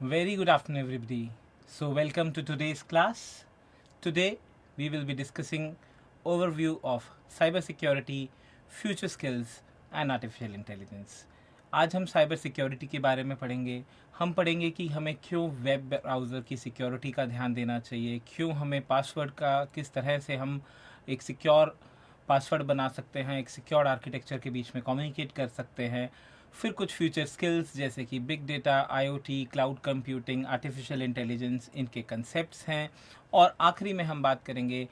Very good afternoon, everybody. So, welcome to today's class. Today, we will be discussing overview of cybersecurity, future skills and artificial intelligence. आज हम cyber security के बारे में पढ़ेंगे. हम पढ़ेंगे कि हमें क्यों वेब ब्राउज़र की सिक्योरिटी का ध्यान देना चाहिए, क्यों हमें पासवर्ड का किस तरह से हम एक सिक्योर पासवर्ड बना सकते हैं, एक सिक्योर आर्किटेक्चर के बीच में कम्युनिकेट कर सकते हैं. फिर कुछ फ्यूचर स्किल्स जैसे कि big data, IoT, cloud computing, artificial intelligence, इनके कंसेप्ट्स हैं. और आखिरी में हम बात करेंगे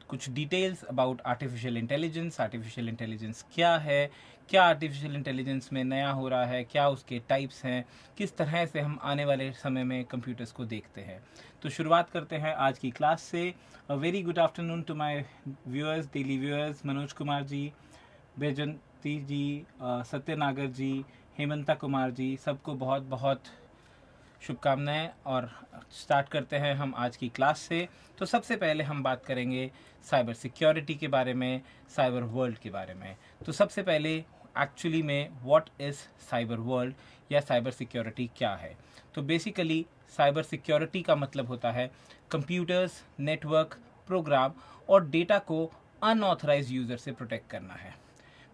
कुछ डिटेल्स अबाउट आर्टिफिशियल इंटेलिजेंस क्या है, क्या आर्टिफिशियल इंटेलिजेंस में नया हो रहा है, क्या उसके टाइप्स हैं, किस तरह से हम आने वाले समय में कंप्यूटर्स को देखते हैं. तो शुरुआत करते हैं आज की क्लास से. A very good afternoon to my viewers, daily viewers. Manoj Kumar ji, Baijanti ji, Satyanagar ji, Hemanta Kumar ji, सबको बहुत बहुत शुभकामनाएं. और स्टार्ट करते हैं हम आज की क्लास से. तो सबसे पहले हम बात करेंगे साइबर सिक्योरिटी के बारे में, साइबर वर्ल्ड के बारे में. तो सबसे पहले एक्चुअली में व्हाट इज़ साइबर वर्ल्ड या साइबर सिक्योरिटी क्या है. तो बेसिकली साइबर सिक्योरिटी का मतलब होता है कंप्यूटर्स, नेटवर्क, प्रोग्राम और डेटा को अनऑथराइज्ड यूज़र से प्रोटेक्ट करना है.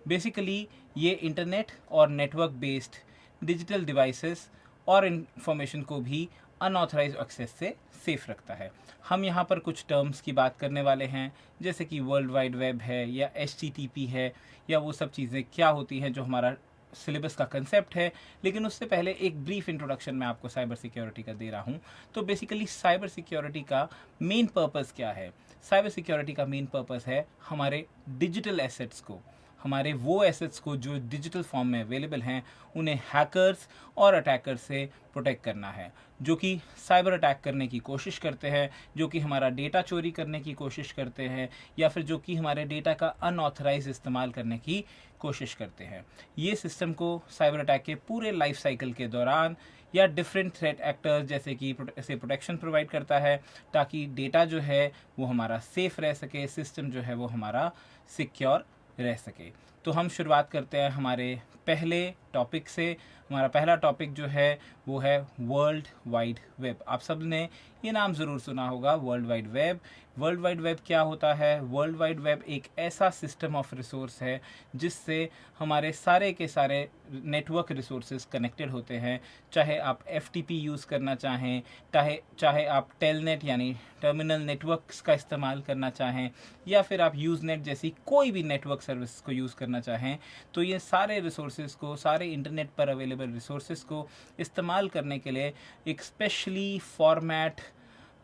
बेसिकली ये इंटरनेट और नेटवर्क बेस्ड डिजिटल डिवाइसेस और इंफॉर्मेशन को भी अनऑथराइज एक्सेस से सेफ रखता है. हम यहाँ पर कुछ टर्म्स की बात करने वाले हैं जैसे कि वर्ल्ड वाइड वेब है या HTTP है, या वो सब चीज़ें क्या होती हैं जो हमारा सिलेबस का कंसेप्ट है. लेकिन उससे पहले एक ब्रीफ इंट्रोडक्शन मैं आपको साइबर सिक्योरिटी का दे रहा हूँ. तो बेसिकली साइबर सिक्योरिटी का मेन पर्पस क्या है. साइबर सिक्योरिटी का मेन पर्पस है हमारे डिजिटल एसेट्स को, हमारे वो एसेट्स को जो डिजिटल फॉर्म में अवेलेबल हैं, उन्हें हैकर्स और अटैकर्स से प्रोटेक्ट करना है, जो कि साइबर अटैक करने की कोशिश करते हैं, जो कि हमारा डेटा चोरी करने की कोशिश करते हैं, या फिर जो कि हमारे डेटा का अनऑथराइज इस्तेमाल करने की कोशिश करते हैं. ये सिस्टम को साइबर अटैक के पूरे लाइफ साइकिल के दौरान या डिफरेंट थ्रेट एक्टर्स जैसे कि से प्रोटेक्शन प्रोवाइड करता है, ताकि डेटा जो है वो हमारा सेफ रह सके, सिस्टम जो है वो हमारा सिक्योर रह सके. तो हम शुरुआत करते हैं हमारे पहले टॉपिक से. हमारा पहला टॉपिक जो है वो है वर्ल्ड वाइड वेब. आप सब ने ये नाम ज़रूर सुना होगा, world wide web. World wide web क्या होता है. वर्ल्ड वाइड वेब एक ऐसा सिस्टम ऑफ रिसोर्स है जिससे हमारे सारे के सारे नेटवर्क रिसोर्सेज कनेक्टेड होते हैं. चाहे आप FTP यूज़ करना चाहें, चाहे आप टेलनेट यानी टर्मिनल नेटवर्क्स का इस्तेमाल करना चाहें, या फिर आप यूज़नेट जैसी कोई भी नेटवर्क सर्विस को यूज़ करना चाहें, तो ये सारे रिसोर्सेज को, सारे इंटरनेट पर अवेलेबल रिसोर्सेज को इस्तेमाल करने के लिए एक स्पेशली फॉर्मेट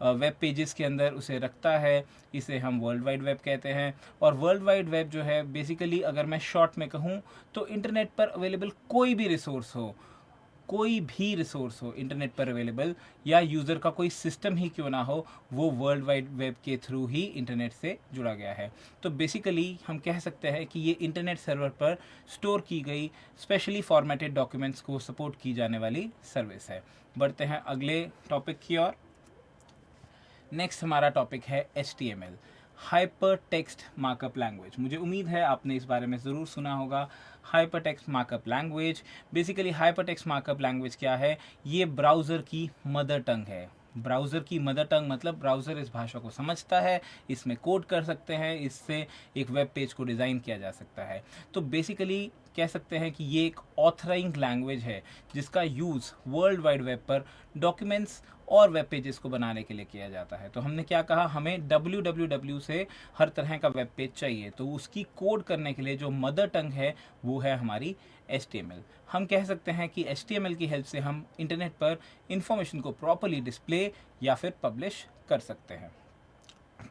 वेब पेजेस के अंदर उसे रखता है. इसे हम वर्ल्ड वाइड वेब कहते हैं. और वर्ल्ड वाइड वेब जो है बेसिकली, अगर मैं शॉर्ट में कहूँ, तो इंटरनेट पर अवेलेबल कोई भी रिसोर्स हो इंटरनेट पर अवेलेबल, या यूज़र का कोई सिस्टम ही क्यों ना हो, वो वर्ल्ड वाइड वेब के थ्रू ही इंटरनेट से जुड़ा गया है. तो बेसिकली हम कह सकते हैं कि ये इंटरनेट सर्वर पर स्टोर की गई स्पेशली फॉर्मेटेड डॉक्यूमेंट्स को सपोर्ट की जाने वाली सर्विस है. बढ़ते हैं अगले टॉपिक की ओर. नेक्स्ट हमारा टॉपिक है HTML, hyper text markup language. मुझे उम्मीद है आपने इस बारे में ज़रूर सुना होगा. Hyper text markup language, basically hyper text markup language क्या है. ये ब्राउज़र की मदर टंग है. ब्राउज़र की मदर टंग मतलब ब्राउज़र इस भाषा को समझता है, इसमें कोड कर सकते हैं, इससे एक वेब पेज को डिज़ाइन किया जा सकता है. तो बेसिकली कह सकते हैं कि ये एक ऑथराइंग लैंग्वेज है जिसका यूज़ वर्ल्ड वाइड वेब पर डॉक्यूमेंट्स और वेब पेजेस को बनाने के लिए किया जाता है. तो हमने क्या कहा, हमें www से हर तरह का वेब पेज चाहिए, तो उसकी कोड करने के लिए जो मदर टंग है वो है हमारी HTML. हम कह सकते हैं कि HTML की हेल्प से हम इंटरनेट पर इंफॉर्मेशन को प्रॉपर्ली डिस्प्ले या फिर पब्लिश कर सकते हैं.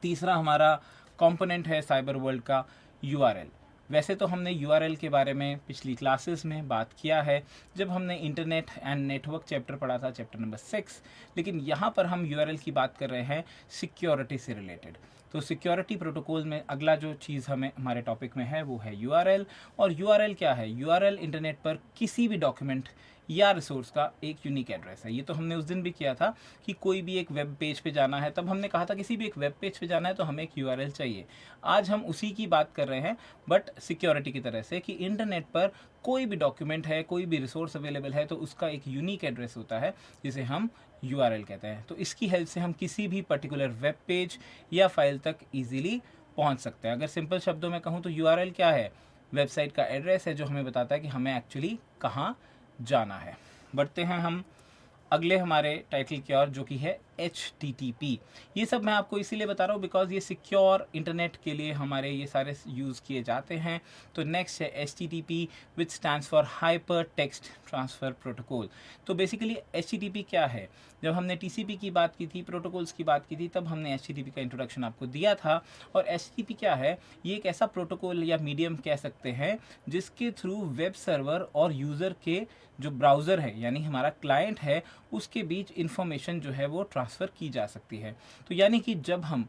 तीसरा हमारा कंपोनेंट है साइबर वर्ल्ड का URL. वैसे तो हमने URL के बारे में पिछली क्लासेस में बात किया है जब हमने इंटरनेट एंड नेटवर्क चैप्टर पढ़ा था, चैप्टर नंबर 6. लेकिन यहाँ पर हम URL की बात कर रहे हैं सिक्योरिटी से रिलेटेड. तो सिक्योरिटी प्रोटोकॉल में अगला जो चीज़ हमारे टॉपिक में है वो है URL. और URL क्या है. URL इंटरनेट पर किसी भी डॉक्यूमेंट या रिसोर्स का एक यूनिक एड्रेस है. ये तो हमने उस दिन भी किया था कि कोई भी एक वेब पेज पे जाना है, तब हमने कहा था किसी भी एक वेब पेज पे जाना है तो हमें एक URL चाहिए. आज हम उसी की बात कर रहे हैं बट सिक्योरिटी की तरह से, कि इंटरनेट पर कोई भी डॉक्यूमेंट है, कोई भी रिसोर्स अवेलेबल है, तो उसका एक यूनिक एड्रेस होता है जिसे हम URL कहते हैं। तो इसकी हेल्प से हम किसी भी पर्टिकुलर वेब पेज या फाइल तक इजीली पहुंच सकते हैं। अगर सिंपल शब्दों में कहूँ तो URL क्या है? वेबसाइट का एड्रेस है जो हमें बताता है कि हमें एक्चुअली कहाँ जाना है। बढ़ते हैं हम अगले हमारे टाइटल की ओर, जो कि है HTTP। ये सब मैं आपको इसीलिए बता रहा हूँ बिकॉज ये सिक्योर इंटरनेट के लिए हमारे ये सारे यूज़ किए जाते हैं। तो नेक्स्ट है HTTP which stands for hyper text transfer protocol. तो बेसिकली HTTP क्या है? जब हमने TCP की बात की थी, प्रोटोकॉल्स की बात की थी, तब हमने HTTP का इंट्रोडक्शन आपको दिया था। और HTTP क्या है? ये एक ऐसा प्रोटोकॉल या मीडियम कह सकते हैं जिसके थ्रू वेब सर्वर और यूज़र के जो ब्राउज़र है यानी हमारा क्लाइंट है उसके बीच इंफॉर्मेशन जो है वो ट्रांसफ़र की जा सकती है। तो यानी कि जब हम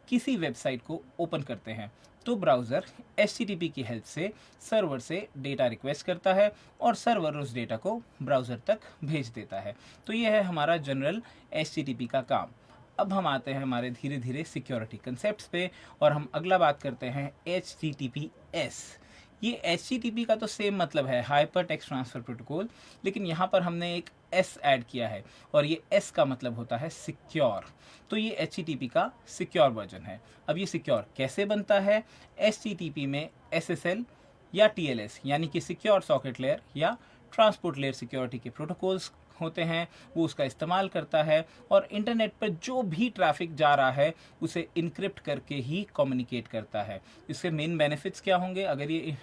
किसी वेबसाइट को ओपन करते हैं तो ब्राउज़र HTTP की हेल्प से सर्वर से डेटा रिक्वेस्ट करता है और सर्वर उस डेटा को ब्राउज़र तक भेज देता है। तो ये है हमारा जनरल HTTP का काम। अब हम आते हैं हमारे धीरे धीरे सिक्योरिटी कंसेप्ट्स पे और हम अगला बात करते हैं HTTPS। ये HTTP का तो सेम मतलब है, हाइपर टेक्स्ट ट्रांसफ़र प्रोटोकॉल, लेकिन यहाँ पर हमने एक S ऐड किया है और ये S का मतलब होता है सिक्योर। तो ये HTTP का सिक्योर वर्जन है। अब ये सिक्योर कैसे बनता है? HTTP में SSL या TLS यानी कि सिक्योर सॉकेट लेयर या ट्रांसपोर्ट लेयर सिक्योरिटी के प्रोटोकॉल्स होते हैं, वो उसका इस्तेमाल करता है और इंटरनेट पर जो भी ट्रैफिक जा रहा है उसे इनक्रिप्ट करके ही कम्युनिकेट करता है। इसके मेन बेनिफिट्स क्या होंगे? अगर ये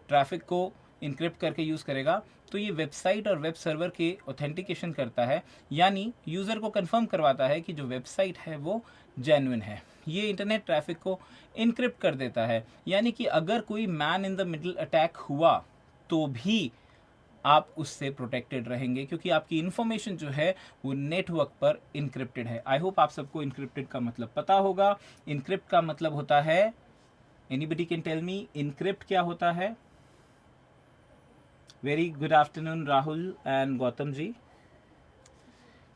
ट्रैफिक को इनक्रिप्ट करके यूज़ करेगा तो ये वेबसाइट और वेब सर्वर के ऑथेंटिकेशन करता है, यानी यूज़र को कंफर्म करवाता है कि जो वेबसाइट है वो जेन्युइन है। ये इंटरनेट ट्रैफिक को इनक्रिप्ट कर देता है, यानी कि अगर कोई man in the middle attack हुआ तो भी आप उससे प्रोटेक्टेड रहेंगे क्योंकि आपकी इन्फॉर्मेशन जो है वो नेटवर्क पर इनक्रिप्टेड है। आई होप आप सबको इनक्रिप्टेड का मतलब पता होगा। इनक्रिप्ट का मतलब होता है, anybody can tell me encrypt क्या होता है? Very good afternoon Rahul and Gautam ji,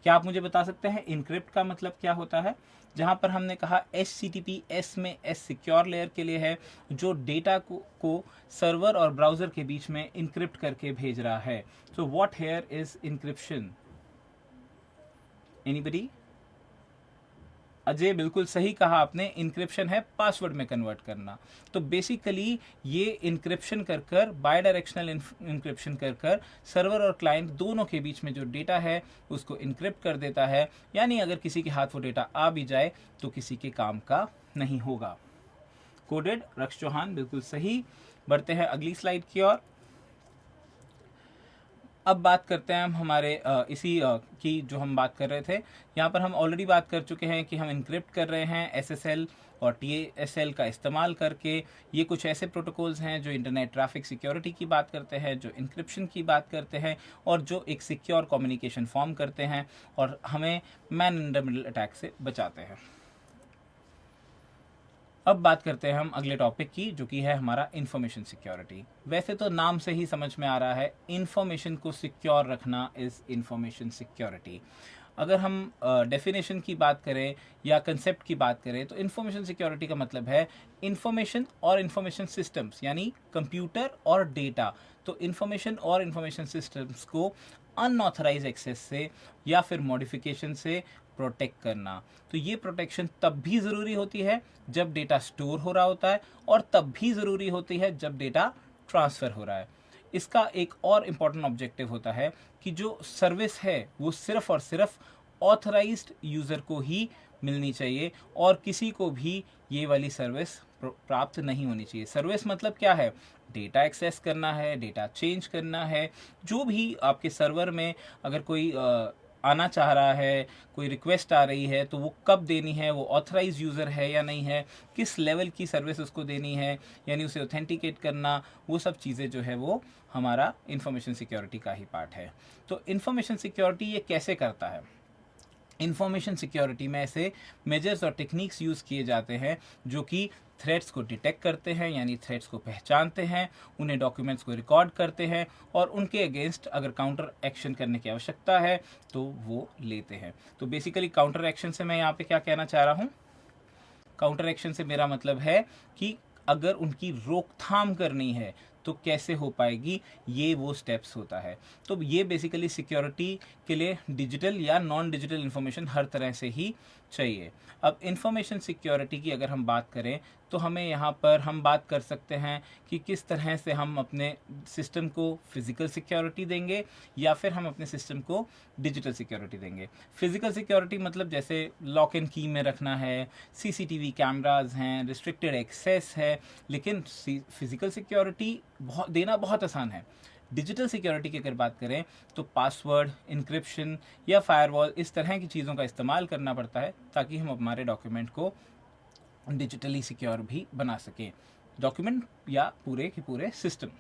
क्या आप मुझे बता सकते हैं इनक्रिप्ट का मतलब क्या होता है? जहां पर हमने कहा HTTPS में S सिक्योर लेयर के लिए है जो डेटा को सर्वर और ब्राउजर के बीच में इनक्रिप्ट करके भेज रहा है। So what here is encryption? Anybody? Ajay, बिल्कुल सही कहा आपने, इंक्रिप्शन है पासवर्ड में कन्वर्ट करना। तो बेसिकली ये इंक्रिप्शन कर कर, बाय डायरेक्शनल इंक्रिप्शन कर कर सर्वर और क्लाइंट दोनों के बीच में जो डेटा है उसको इंक्रिप्ट कर देता है, यानी अगर किसी के हाथ वो डेटा आ भी जाए तो किसी के काम का नहीं होगा। कोडेड रक्ष चौहान, बिल्कुल सही। बढ़ते हैं अगली स्लाइड की ओर। अब बात करते हैं हम हमारे इसी की जो हम बात कर रहे थे। यहाँ पर हम ऑलरेडी बात कर चुके हैं कि हम इनक्रिप्ट कर रहे हैं SSL और TSL का इस्तेमाल करके। ये कुछ ऐसे प्रोटोकॉल्स हैं जो इंटरनेट ट्रैफिक सिक्योरिटी की बात करते हैं, जो इंक्रिप्शन की बात करते हैं और जो एक सिक्योर कम्युनिकेशन फॉर्म करते हैं और हमें man in the middle attack से बचाते हैं। अब बात करते हैं हम अगले टॉपिक की, जो कि है हमारा इंफॉर्मेशन सिक्योरिटी। वैसे तो नाम से ही समझ में आ रहा है, इंफॉर्मेशन को सिक्योर रखना इज इंफॉर्मेशन सिक्योरिटी। अगर हम डेफिनेशन की बात करें या कंसेप्ट की बात करें तो इंफॉर्मेशन सिक्योरिटी का मतलब है इंफॉर्मेशन और इंफॉर्मेशन सिस्टम्स, यानी कंप्यूटर और डेटा। तो इंफॉर्मेशन और इंफॉर्मेशन सिस्टम्स को अनऑथराइज एक्सेस से या फिर मॉडिफिकेशन से प्रोटेक्ट करना। तो ये प्रोटेक्शन तब भी ज़रूरी होती है जब डेटा स्टोर हो रहा होता है और तब भी ज़रूरी होती है जब डेटा ट्रांसफ़र हो रहा है। इसका एक और इम्पॉर्टेंट ऑब्जेक्टिव होता है कि जो सर्विस है वो सिर्फ़ और सिर्फ ऑथराइज्ड यूज़र को ही मिलनी चाहिए और किसी को भी ये वाली सर्विस प्राप्त नहीं होनी चाहिए। सर्विस मतलब क्या है? डेटा एक्सेस करना है, डेटा चेंज करना है, जो भी आपके सर्वर में अगर कोई आना चाह रहा है, कोई रिक्वेस्ट आ रही है तो वो कब देनी है, वो ऑथराइज यूज़र है या नहीं है, किस लेवल की सर्विस उसको देनी है, यानी उसे ऑथेंटिकेट करना, वो सब चीज़ें जो है वो हमारा इंफॉर्मेशन सिक्योरिटी का ही पार्ट है। तो इंफॉर्मेशन सिक्योरिटी ये कैसे करता है? इंफॉर्मेशन सिक्योरिटी में ऐसे मेजर्स और टेक्निक्स यूज़ किए जाते हैं जो कि थ्रेट्स को डिटेक्ट करते हैं, यानी थ्रेट्स को पहचानते हैं, उन्हें डॉक्यूमेंट्स को रिकॉर्ड करते हैं और उनके अगेंस्ट अगर काउंटर एक्शन करने की आवश्यकता है तो वो लेते हैं। तो बेसिकली काउंटर एक्शन से मैं यहाँ पे क्या कहना चाह रहा हूँ? काउंटर एक्शन से मेरा मतलब है कि अगर उनकी रोकथाम करनी है तो कैसे हो पाएगी, ये वो स्टेप्स होता है। तो ये बेसिकली सिक्योरिटी के लिए डिजिटल या नॉन डिजिटल इन्फॉर्मेशन हर तरह से ही चाहिए। अब इंफॉर्मेशन सिक्योरिटी की अगर हम बात करें तो हमें यहाँ पर हम बात कर सकते हैं कि किस तरह से हम अपने सिस्टम को फिजिकल सिक्योरिटी देंगे या फिर हम अपने सिस्टम को डिजिटल सिक्योरिटी देंगे। फिजिकल सिक्योरिटी मतलब जैसे लॉक एंड की में रखना है, सीसीटीवी कैमराज हैं, रिस्ट्रिक्टेड एक्सेस है, लेकिन फिजिकल सिक्योरिटी देना बहुत आसान है। डिजिटल सिक्योरिटी की अगर बात करें तो पासवर्ड, इंक्रिप्शन या फायरवॉल इस तरह की चीज़ों का इस्तेमाल करना पड़ता है ताकि हम हमारे डॉक्यूमेंट को डिजिटली सिक्योर भी बना सकें, डॉक्यूमेंट या पूरे के पूरे सिस्टम।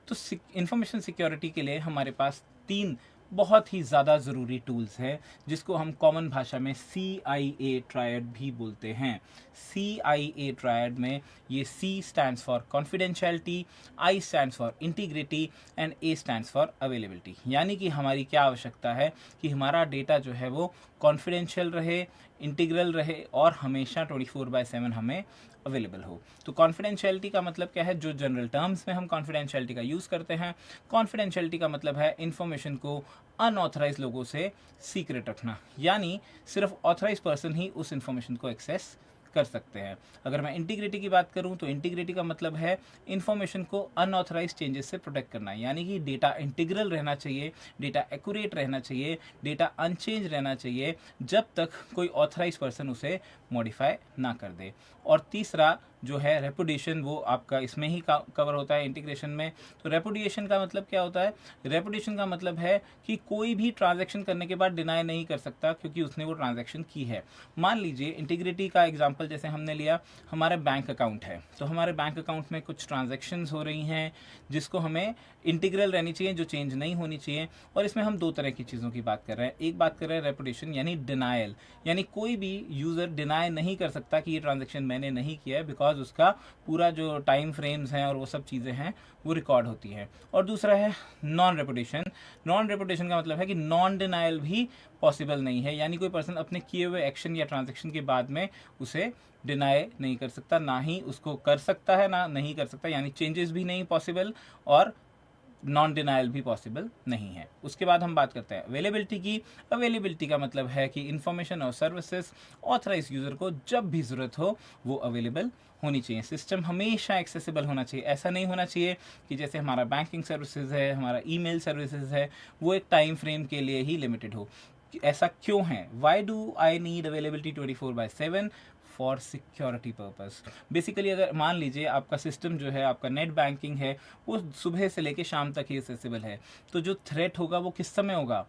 तो इंफॉर्मेशन सिक्योरिटी के लिए हमारे पास 3 बहुत ही ज़्यादा ज़रूरी टूल्स हैं जिसको हम कॉमन भाषा में CIA ट्रायड भी बोलते हैं। CIA ट्रायड में ये C stands for confidentiality, I stands for integrity and A stands for availability. यानी कि हमारी क्या आवश्यकता है कि हमारा डेटा जो है वो कॉन्फिडेंशियल रहे, इंटीग्रल रहे और हमेशा 24/7 हमें अवेलेबल हो। तो कॉन्फिडेंशियलिटी का मतलब क्या है, जो जनरल टर्म्स में हम कॉन्फिडेंशियलिटी का यूज़ करते हैं। कॉन्फिडेंशियलिटी का मतलब है इन्फॉर्मेशन को अनऑथराइज लोगों से सीक्रेट रखना, यानी सिर्फ ऑथराइज पर्सन ही उस इन्फॉर्मेशन को एक्सेस कर सकते हैं। अगर मैं इंटीग्रिटी की बात करूं तो इंटीग्रिटी का मतलब है इन्फॉर्मेशन को अनऑथराइज चेंजेस से प्रोटेक्ट करना, यानी कि डेटा इंटीग्रल रहना चाहिए, डेटा एक्यूरेट रहना चाहिए, डेटा अनचेंज रहना चाहिए जब तक कोई ऑथराइज पर्सन उसे मॉडिफाई ना कर दे। और तीसरा जो है रेपुटेशन, वो आपका इसमें ही कवर होता है इंटीग्रेशन में। तो रेपुटेशन का मतलब क्या होता है, रेपुटेशन का मतलब है कि कोई भी ट्रांजैक्शन करने के बाद डिनाई नहीं कर सकता क्योंकि उसने वो ट्रांजैक्शन की है। मान लीजिए इंटीग्रिटी का एग्जांपल जैसे हमने लिया, हमारा बैंक अकाउंट है, तो हमारे बैंक अकाउंट में कुछ ट्रांजैक्शंस हो रही हैं जिसको हमें इंटीग्रल रहनी चाहिए, जो चेंज नहीं होनी चाहिए। और इसमें हम 2 तरह की चीज़ों की बात कर रहे हैं। एक बात कर रहे हैं रेपुटेशन यानी डिनायल, यानी कोई भी यूज़र डिनाई नहीं कर सकता कि ये ट्रांजैक्शन मैंने नहीं किया है, बिकॉज उसका पूरा जो टाइम फ्रेम्स हैं और वो सब चीज़ें हैं वो रिकॉर्ड होती हैं। और दूसरा है नॉन रेपुटेशन। नॉन रेपुटेशन का मतलब है कि नॉन डिनायल भी पॉसिबल नहीं है, यानी कोई पर्सन अपने किए हुए एक्शन या ट्रांजैक्शन के बाद में उसे डिनाई नहीं कर सकता, ना ही उसको कर सकता है ना नहीं कर सकता, यानी चेंजेस भी नहीं पॉसिबल और नॉन डिनायल भी पॉसिबल नहीं है। उसके बाद हम बात करते हैं अवेलेबिलिटी की। अवेलेबिलिटी का मतलब है कि इंफॉर्मेशन और सर्विसेज ऑथराइज यूज़र को जब भी ज़रूरत हो वो अवेलेबल होनी चाहिए। सिस्टम हमेशा एक्सेसिबल होना चाहिए। ऐसा नहीं होना चाहिए कि जैसे हमारा बैंकिंग सर्विसेज है, हमारा ईमेल सर्विसेज है, वो एक टाइम फ्रेम के लिए ही लिमिटेड हो। ऐसा क्यों है, why do I need availability 24/7? For security purpose. Basically अगर मान लीजिए आपका सिस्टम जो है, आपका नेट बैंकिंग है, वो सुबह से लेके शाम तक ही एक्सेसिबल है, तो जो थ्रेट होगा वो किस समय होगा,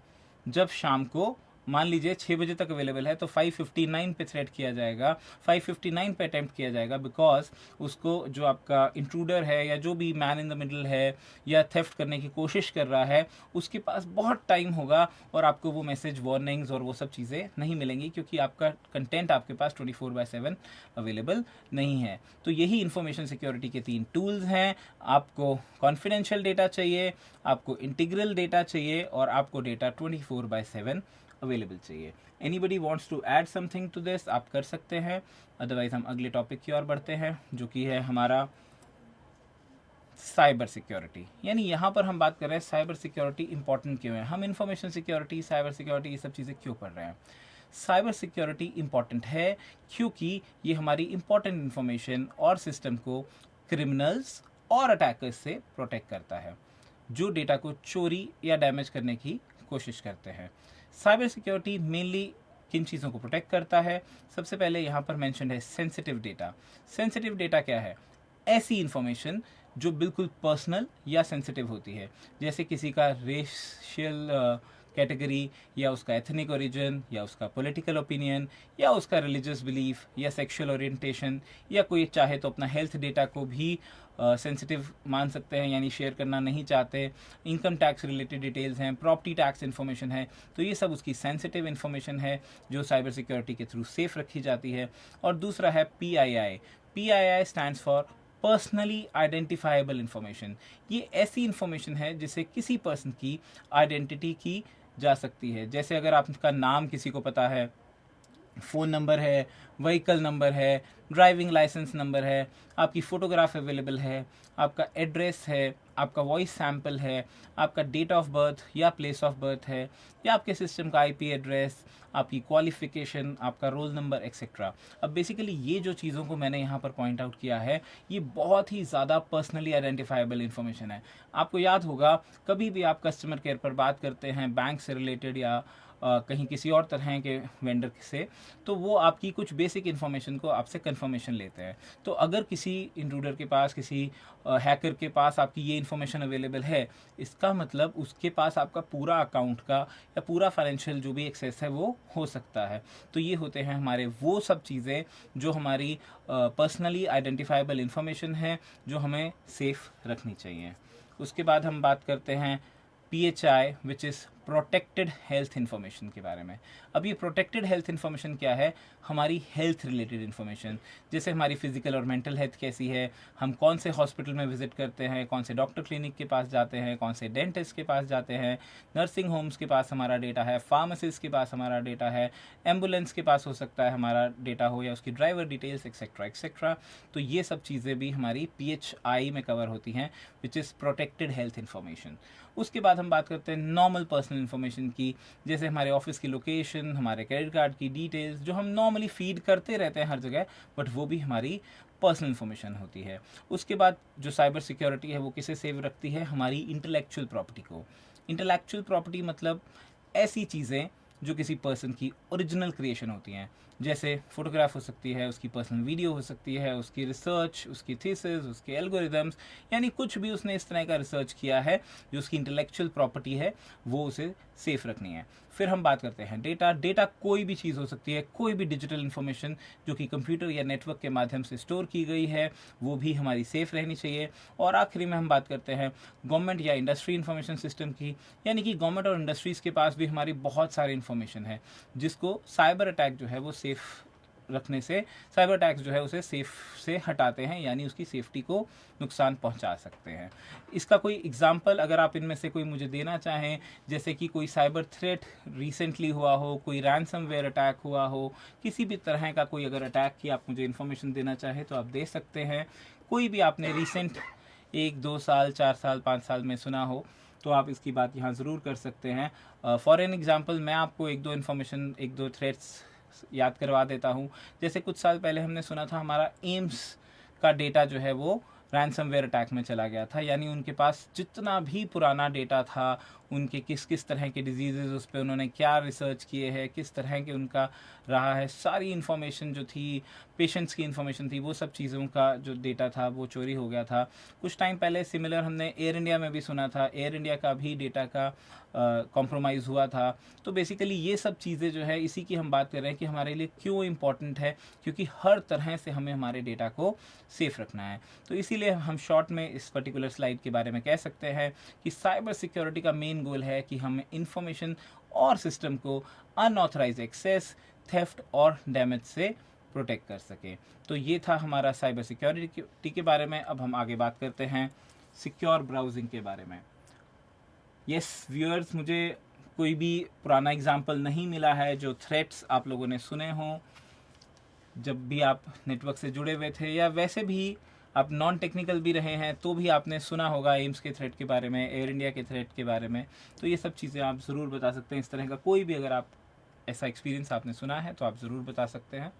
जब शाम को मान लीजिए 6 बजे तक अवेलेबल है तो 5:59 पे थ्रेट किया जाएगा, 5:59 पे अटेम्प्ट किया जाएगा, बिकॉज उसको जो आपका इंट्रूडर है या जो भी मैन इन द मिडल है या थेफ्ट करने की कोशिश कर रहा है, उसके पास बहुत टाइम होगा और आपको वो मैसेज, वार्निंग्स और वो सब चीज़ें नहीं मिलेंगी क्योंकि आपका कंटेंट आपके पास 24/7 अवेलेबल नहीं है। तो यही इंफॉर्मेशन सिक्योरिटी के 3 टूल्स हैं। आपको कॉन्फिडेंशियल डेटा चाहिए, आपको इंटीग्रल डेटा चाहिए और आपको डेटा 24/7 अवेलेबल चाहिए। Anybody wants to add something to this, आप कर सकते हैं, अदरवाइज हम अगले टॉपिक की ओर बढ़ते हैं जो कि है हमारा साइबर सिक्योरिटी। यानी यहाँ पर हम बात कर रहे हैं साइबर सिक्योरिटी इंपॉर्टेंट क्यों है, हम इंफॉर्मेशन सिक्योरिटी, साइबर सिक्योरिटी ये सब चीज़ें क्यों पढ़ रहे हैं। साइबर सिक्योरिटी इंपॉर्टेंट है क्योंकि ये हमारी इंपॉर्टेंट इंफॉर्मेशन और सिस्टम को क्रिमिनल्स और अटैकर्स से प्रोटेक्ट करता है जो डेटा को चोरी या डैमेज करने की कोशिश करते हैं। साइबर सिक्योरिटी मेनली किन चीज़ों को प्रोटेक्ट करता है, सबसे पहले यहाँ पर मेंशन है सेंसिटिव डेटा। सेंसिटिव डेटा क्या है, ऐसी इंफॉर्मेशन जो बिल्कुल पर्सनल या सेंसिटिव होती है, जैसे किसी का रेशियल कैटेगरी या उसका एथनिक ओरिजिन या उसका पॉलिटिकल ओपिनियन या उसका रिलीजियस बिलीफ या सेक्सुअल ओरिएंटेशन, या कोई चाहे तो अपना हेल्थ डेटा को भी सेंसिटिव मान सकते हैं, यानी शेयर करना नहीं चाहते। इनकम टैक्स रिलेटेड डिटेल्स हैं, प्रॉपर्टी टैक्स इन्फॉर्मेशन है, तो ये सब उसकी सेंसिटिव इन्फॉर्मेशन है जो साइबर सिक्योरिटी के थ्रू सेफ रखी जाती है। और दूसरा है PII। PII stands for personally identifiable information. ये ऐसी इंफॉर्मेशन है जिससे किसी पर्सन की आइडेंटिटी की जा सकती है। जैसे अगर आपका नाम किसी को पता है, फ़ोन नंबर है, व्हीकल नंबर है, ड्राइविंग लाइसेंस नंबर है, आपकी फ़ोटोग्राफ अवेलेबल है, आपका एड्रेस है, आपका वॉइस सैम्पल है, आपका डेट ऑफ बर्थ या प्लेस ऑफ बर्थ है, या आपके सिस्टम का आईपी एड्रेस, आपकी क्वालिफ़िकेशन, आपका रोल नंबर एक्सेट्रा। अब बेसिकली ये जो चीज़ों को मैंने यहाँ पर पॉइंट आउट किया है, ये बहुत ही ज़्यादा पर्सनली आइडेंटिफाइबल इन्फॉर्मेशन है। आपको याद होगा, कभी भी आप कस्टमर केयर पर बात करते हैं बैंक से रिलेटेड या कहीं किसी और तरह के वेंडर से, तो वो आपकी कुछ बेसिक इन्फॉर्मेशन को आपसे कंफर्मेशन लेते हैं। तो अगर किसी इंट्रूडर के पास, किसी हैकर के पास आपकी ये इन्फॉर्मेशन अवेलेबल है, इसका मतलब उसके पास आपका पूरा अकाउंट का या पूरा फाइनेंशियल जो भी एक्सेस है वो हो सकता है। तो ये होते हैं हमारे वो सब चीज़ें जो हमारी पर्सनली आइडेंटिफाइबल इन्फॉर्मेशन है, जो हमें सेफ रखनी चाहिए। उसके बाद हम बात करते हैं PHI which is protected health information के बारे में। अब ये प्रोटेक्टेड हेल्थ इन्फॉर्मेशन क्या है? हमारी हेल्थ रिलेटेड इन्फॉर्मेशन, जैसे हमारी फिजिकल और मेंटल हेल्थ कैसी है, हम कौन से हॉस्पिटल में विजिट करते हैं, कौन से डॉक्टर क्लिनिक के पास जाते हैं, कौन से डेंटिस्ट के पास जाते हैं, नर्सिंग होम्स के पास हमारा डेटा है, फार्मासिस्ट के पास हमारा डेटा है, एम्बुलेंस के पास हो सकता है हमारा डेटा हो, या उसकी ड्राइवर डिटेल्स एक्सेट्रा एक्सेट्रा। तो ये सब चीज़ें भी हमारी PHI में कवर होती हैं, which is protected health information. उसके बाद हम बात करते हैं नॉर्मल पर्सनल इन्फॉर्मेशन की, जैसे हमारे ऑफिस की लोकेशन, हमारे क्रेडिट कार्ड की डिटेल्स, जो हम नॉर्मली फीड करते रहते हैं हर जगह, बट वो भी हमारी पर्सनल इन्फॉर्मेशन होती है। उसके बाद जो साइबर सिक्योरिटी है वो किसे सेव रखती है? हमारी इंटेलेक्चुअल प्रॉपर्टी को। इंटेलेक्चुअल प्रॉपर्टी मतलब ऐसी चीज़ें जो किसी पर्सन की ओरिजिनल क्रिएशन होती हैं, जैसे फोटोग्राफ हो सकती है, उसकी पर्सनल वीडियो हो सकती है, उसकी रिसर्च, उसकी थीसिस, उसके एल्गोरिदम्स, यानी कुछ भी उसने इस तरह का रिसर्च किया है जो उसकी इंटेलेक्चुअल प्रॉपर्टी है, वो उसे सेफ रखनी है। फिर हम बात करते हैं डेटा। डेटा कोई भी चीज़ हो सकती है, कोई भी डिजिटल इन्फॉर्मेशन जो कि कंप्यूटर या नेटवर्क के माध्यम से स्टोर की गई है, वो भी हमारी सेफ रहनी चाहिए। और आखिरी में हम बात करते हैं गवर्नमेंट या इंडस्ट्री इन्फॉर्मेशन सिस्टम की, यानी कि गवर्नमेंट और इंडस्ट्रीज़ के पास भी हमारी बहुत सारी इन्फॉर्मेशन है, जिसको साइबर अटैक जो है वो सेफ रखने से, साइबर अटैक्स जो है उसे सेफ से हटाते हैं, यानी उसकी सेफ्टी को नुकसान पहुंचा सकते हैं। इसका कोई एग्जांपल अगर आप इनमें से कोई मुझे देना चाहें, जैसे कि कोई साइबर थ्रेट रिसेंटली हुआ हो, कोई रैंसमवेयर अटैक हुआ हो, किसी भी तरह का कोई अगर अटैक की आप मुझे इन्फॉर्मेशन देना चाहें तो आप दे सकते हैं। कोई भी आपने रिसेंट 1-2 साल, 4 साल, 5 साल में सुना हो तो आप इसकी बात यहाँ ज़रूर कर सकते हैं। फॉर एन एग्जांपल मैं आपको 1-2 इन्फॉर्मेशन, 1-2 थ्रेट्स याद करवा देता हूँ। जैसे कुछ साल पहले हमने सुना था हमारा एम्स का डेटा जो है वो रैंसमवेयर अटैक में चला गया था, यानी उनके पास जितना भी पुराना डेटा था, उनके किस किस तरह के डिजीज़ उस पर उन्होंने क्या रिसर्च किए हैं, किस तरह के उनका रहा है, सारी इन्फॉर्मेशन जो थी, पेशेंट्स की इन्फॉर्मेशन थी, वो सब चीज़ों का जो डेटा था वो चोरी हो गया था। कुछ टाइम पहले सिमिलर हमने एयर इंडिया में भी सुना था, एयर इंडिया का भी डेटा का कॉम्प्रोमाइज़ हुआ था। तो बेसिकली ये सब चीज़ें जो है, इसी की हम बात कर रहे हैं कि हमारे लिए क्यों इम्पॉर्टेंट है, क्योंकि हर तरह से हमें हमारे डेटा को सेफ रखना है। तो इसीलिए हम शॉर्ट में इस पर्टिकुलर स्लाइड के बारे में कह सकते हैं कि साइबर सिक्योरिटी का मेन गोल है कि हम इंफॉर्मेशन और सिस्टम को अनऑथराइज एक्सेस, थेफ्ट और डैमेज से प्रोटेक्ट कर सके। तो ये था हमारा साइबर सिक्योरिटी के बारे में। अब हम आगे बात करते हैं सिक्योर ब्राउजिंग के बारे में। यस व्यूअर्स, मुझे कोई भी पुराना एग्जाम्पल नहीं मिला है जो थ्रेट्स आप लोगों ने सुने हों जब भी आप नेटवर्क से जुड़े हुए थे, या वैसे भी आप नॉन टेक्निकल भी रहे हैं तो भी आपने सुना होगा एम्स के थ्रेट के बारे में, एयर इंडिया के थ्रेट के बारे में। तो ये सब चीज़ें आप ज़रूर बता सकते हैं। इस तरह का कोई भी अगर आप ऐसा एक्सपीरियंस आपने सुना है तो आप ज़रूर बता सकते हैं।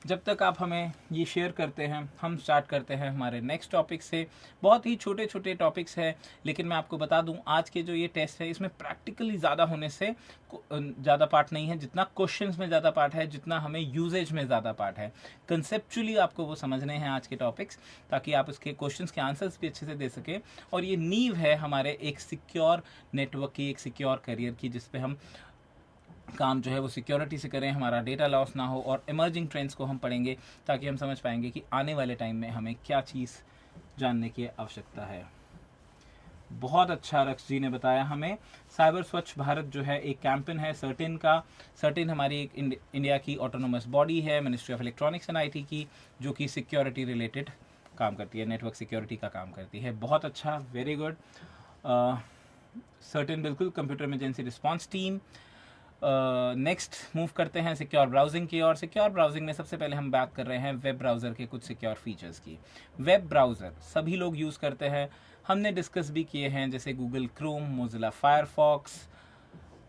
जब तक आप हमें ये शेयर करते हैं, हम स्टार्ट करते हैं हमारे नेक्स्ट टॉपिक से। बहुत ही छोटे छोटे टॉपिक्स हैं, लेकिन मैं आपको बता दूं आज के जो ये टेस्ट है इसमें प्रैक्टिकली ज़्यादा होने से ज़्यादा पार्ट नहीं है, जितना क्वेश्चंस में ज़्यादा पार्ट है, जितना हमें यूजेज में ज़्यादा पार्ट है। कंसेप्चुअली आपको वो समझने हैं आज के टॉपिक्स, ताकि आप उसके क्वेश्चंस के आंसर्स भी अच्छे से दे सकें। और ये नींव है हमारे एक सिक्योर नेटवर्क की, एक सिक्योर करियर की, जिसपे हम काम जो है वो सिक्योरिटी से करें, हमारा डेटा लॉस ना हो, और इमर्जिंग ट्रेंड्स को हम पढ़ेंगे ताकि हम समझ पाएंगे कि आने वाले टाइम में हमें क्या चीज़ जानने की आवश्यकता है। बहुत अच्छा रक्ष जी ने बताया हमें। साइबर स्वच्छ भारत जो है एक कैंपेन है सर्टेन का। सर्टेन हमारी एक इंडिया की ऑटोनोमस बॉडी है, ministry of electronics and IT की, जो कि सिक्योरिटी रिलेटेड काम करती है, नेटवर्क सिक्योरिटी का काम करती है। बहुत अच्छा, वेरी गुड। सर्टेन बिल्कुल computer emergency response team. Next move करते हैं सिक्योर ब्राउजिंग की और सिक्योर ब्राउजिंग में सबसे पहले हम बात कर रहे हैं वेब ब्राउज़र के कुछ सिक्योर फीचर्स की। वेब ब्राउज़र सभी लोग यूज़ करते हैं, हमने डिस्कस भी किए हैं, जैसे गूगल क्रोम, मोजिला फायरफॉक्स,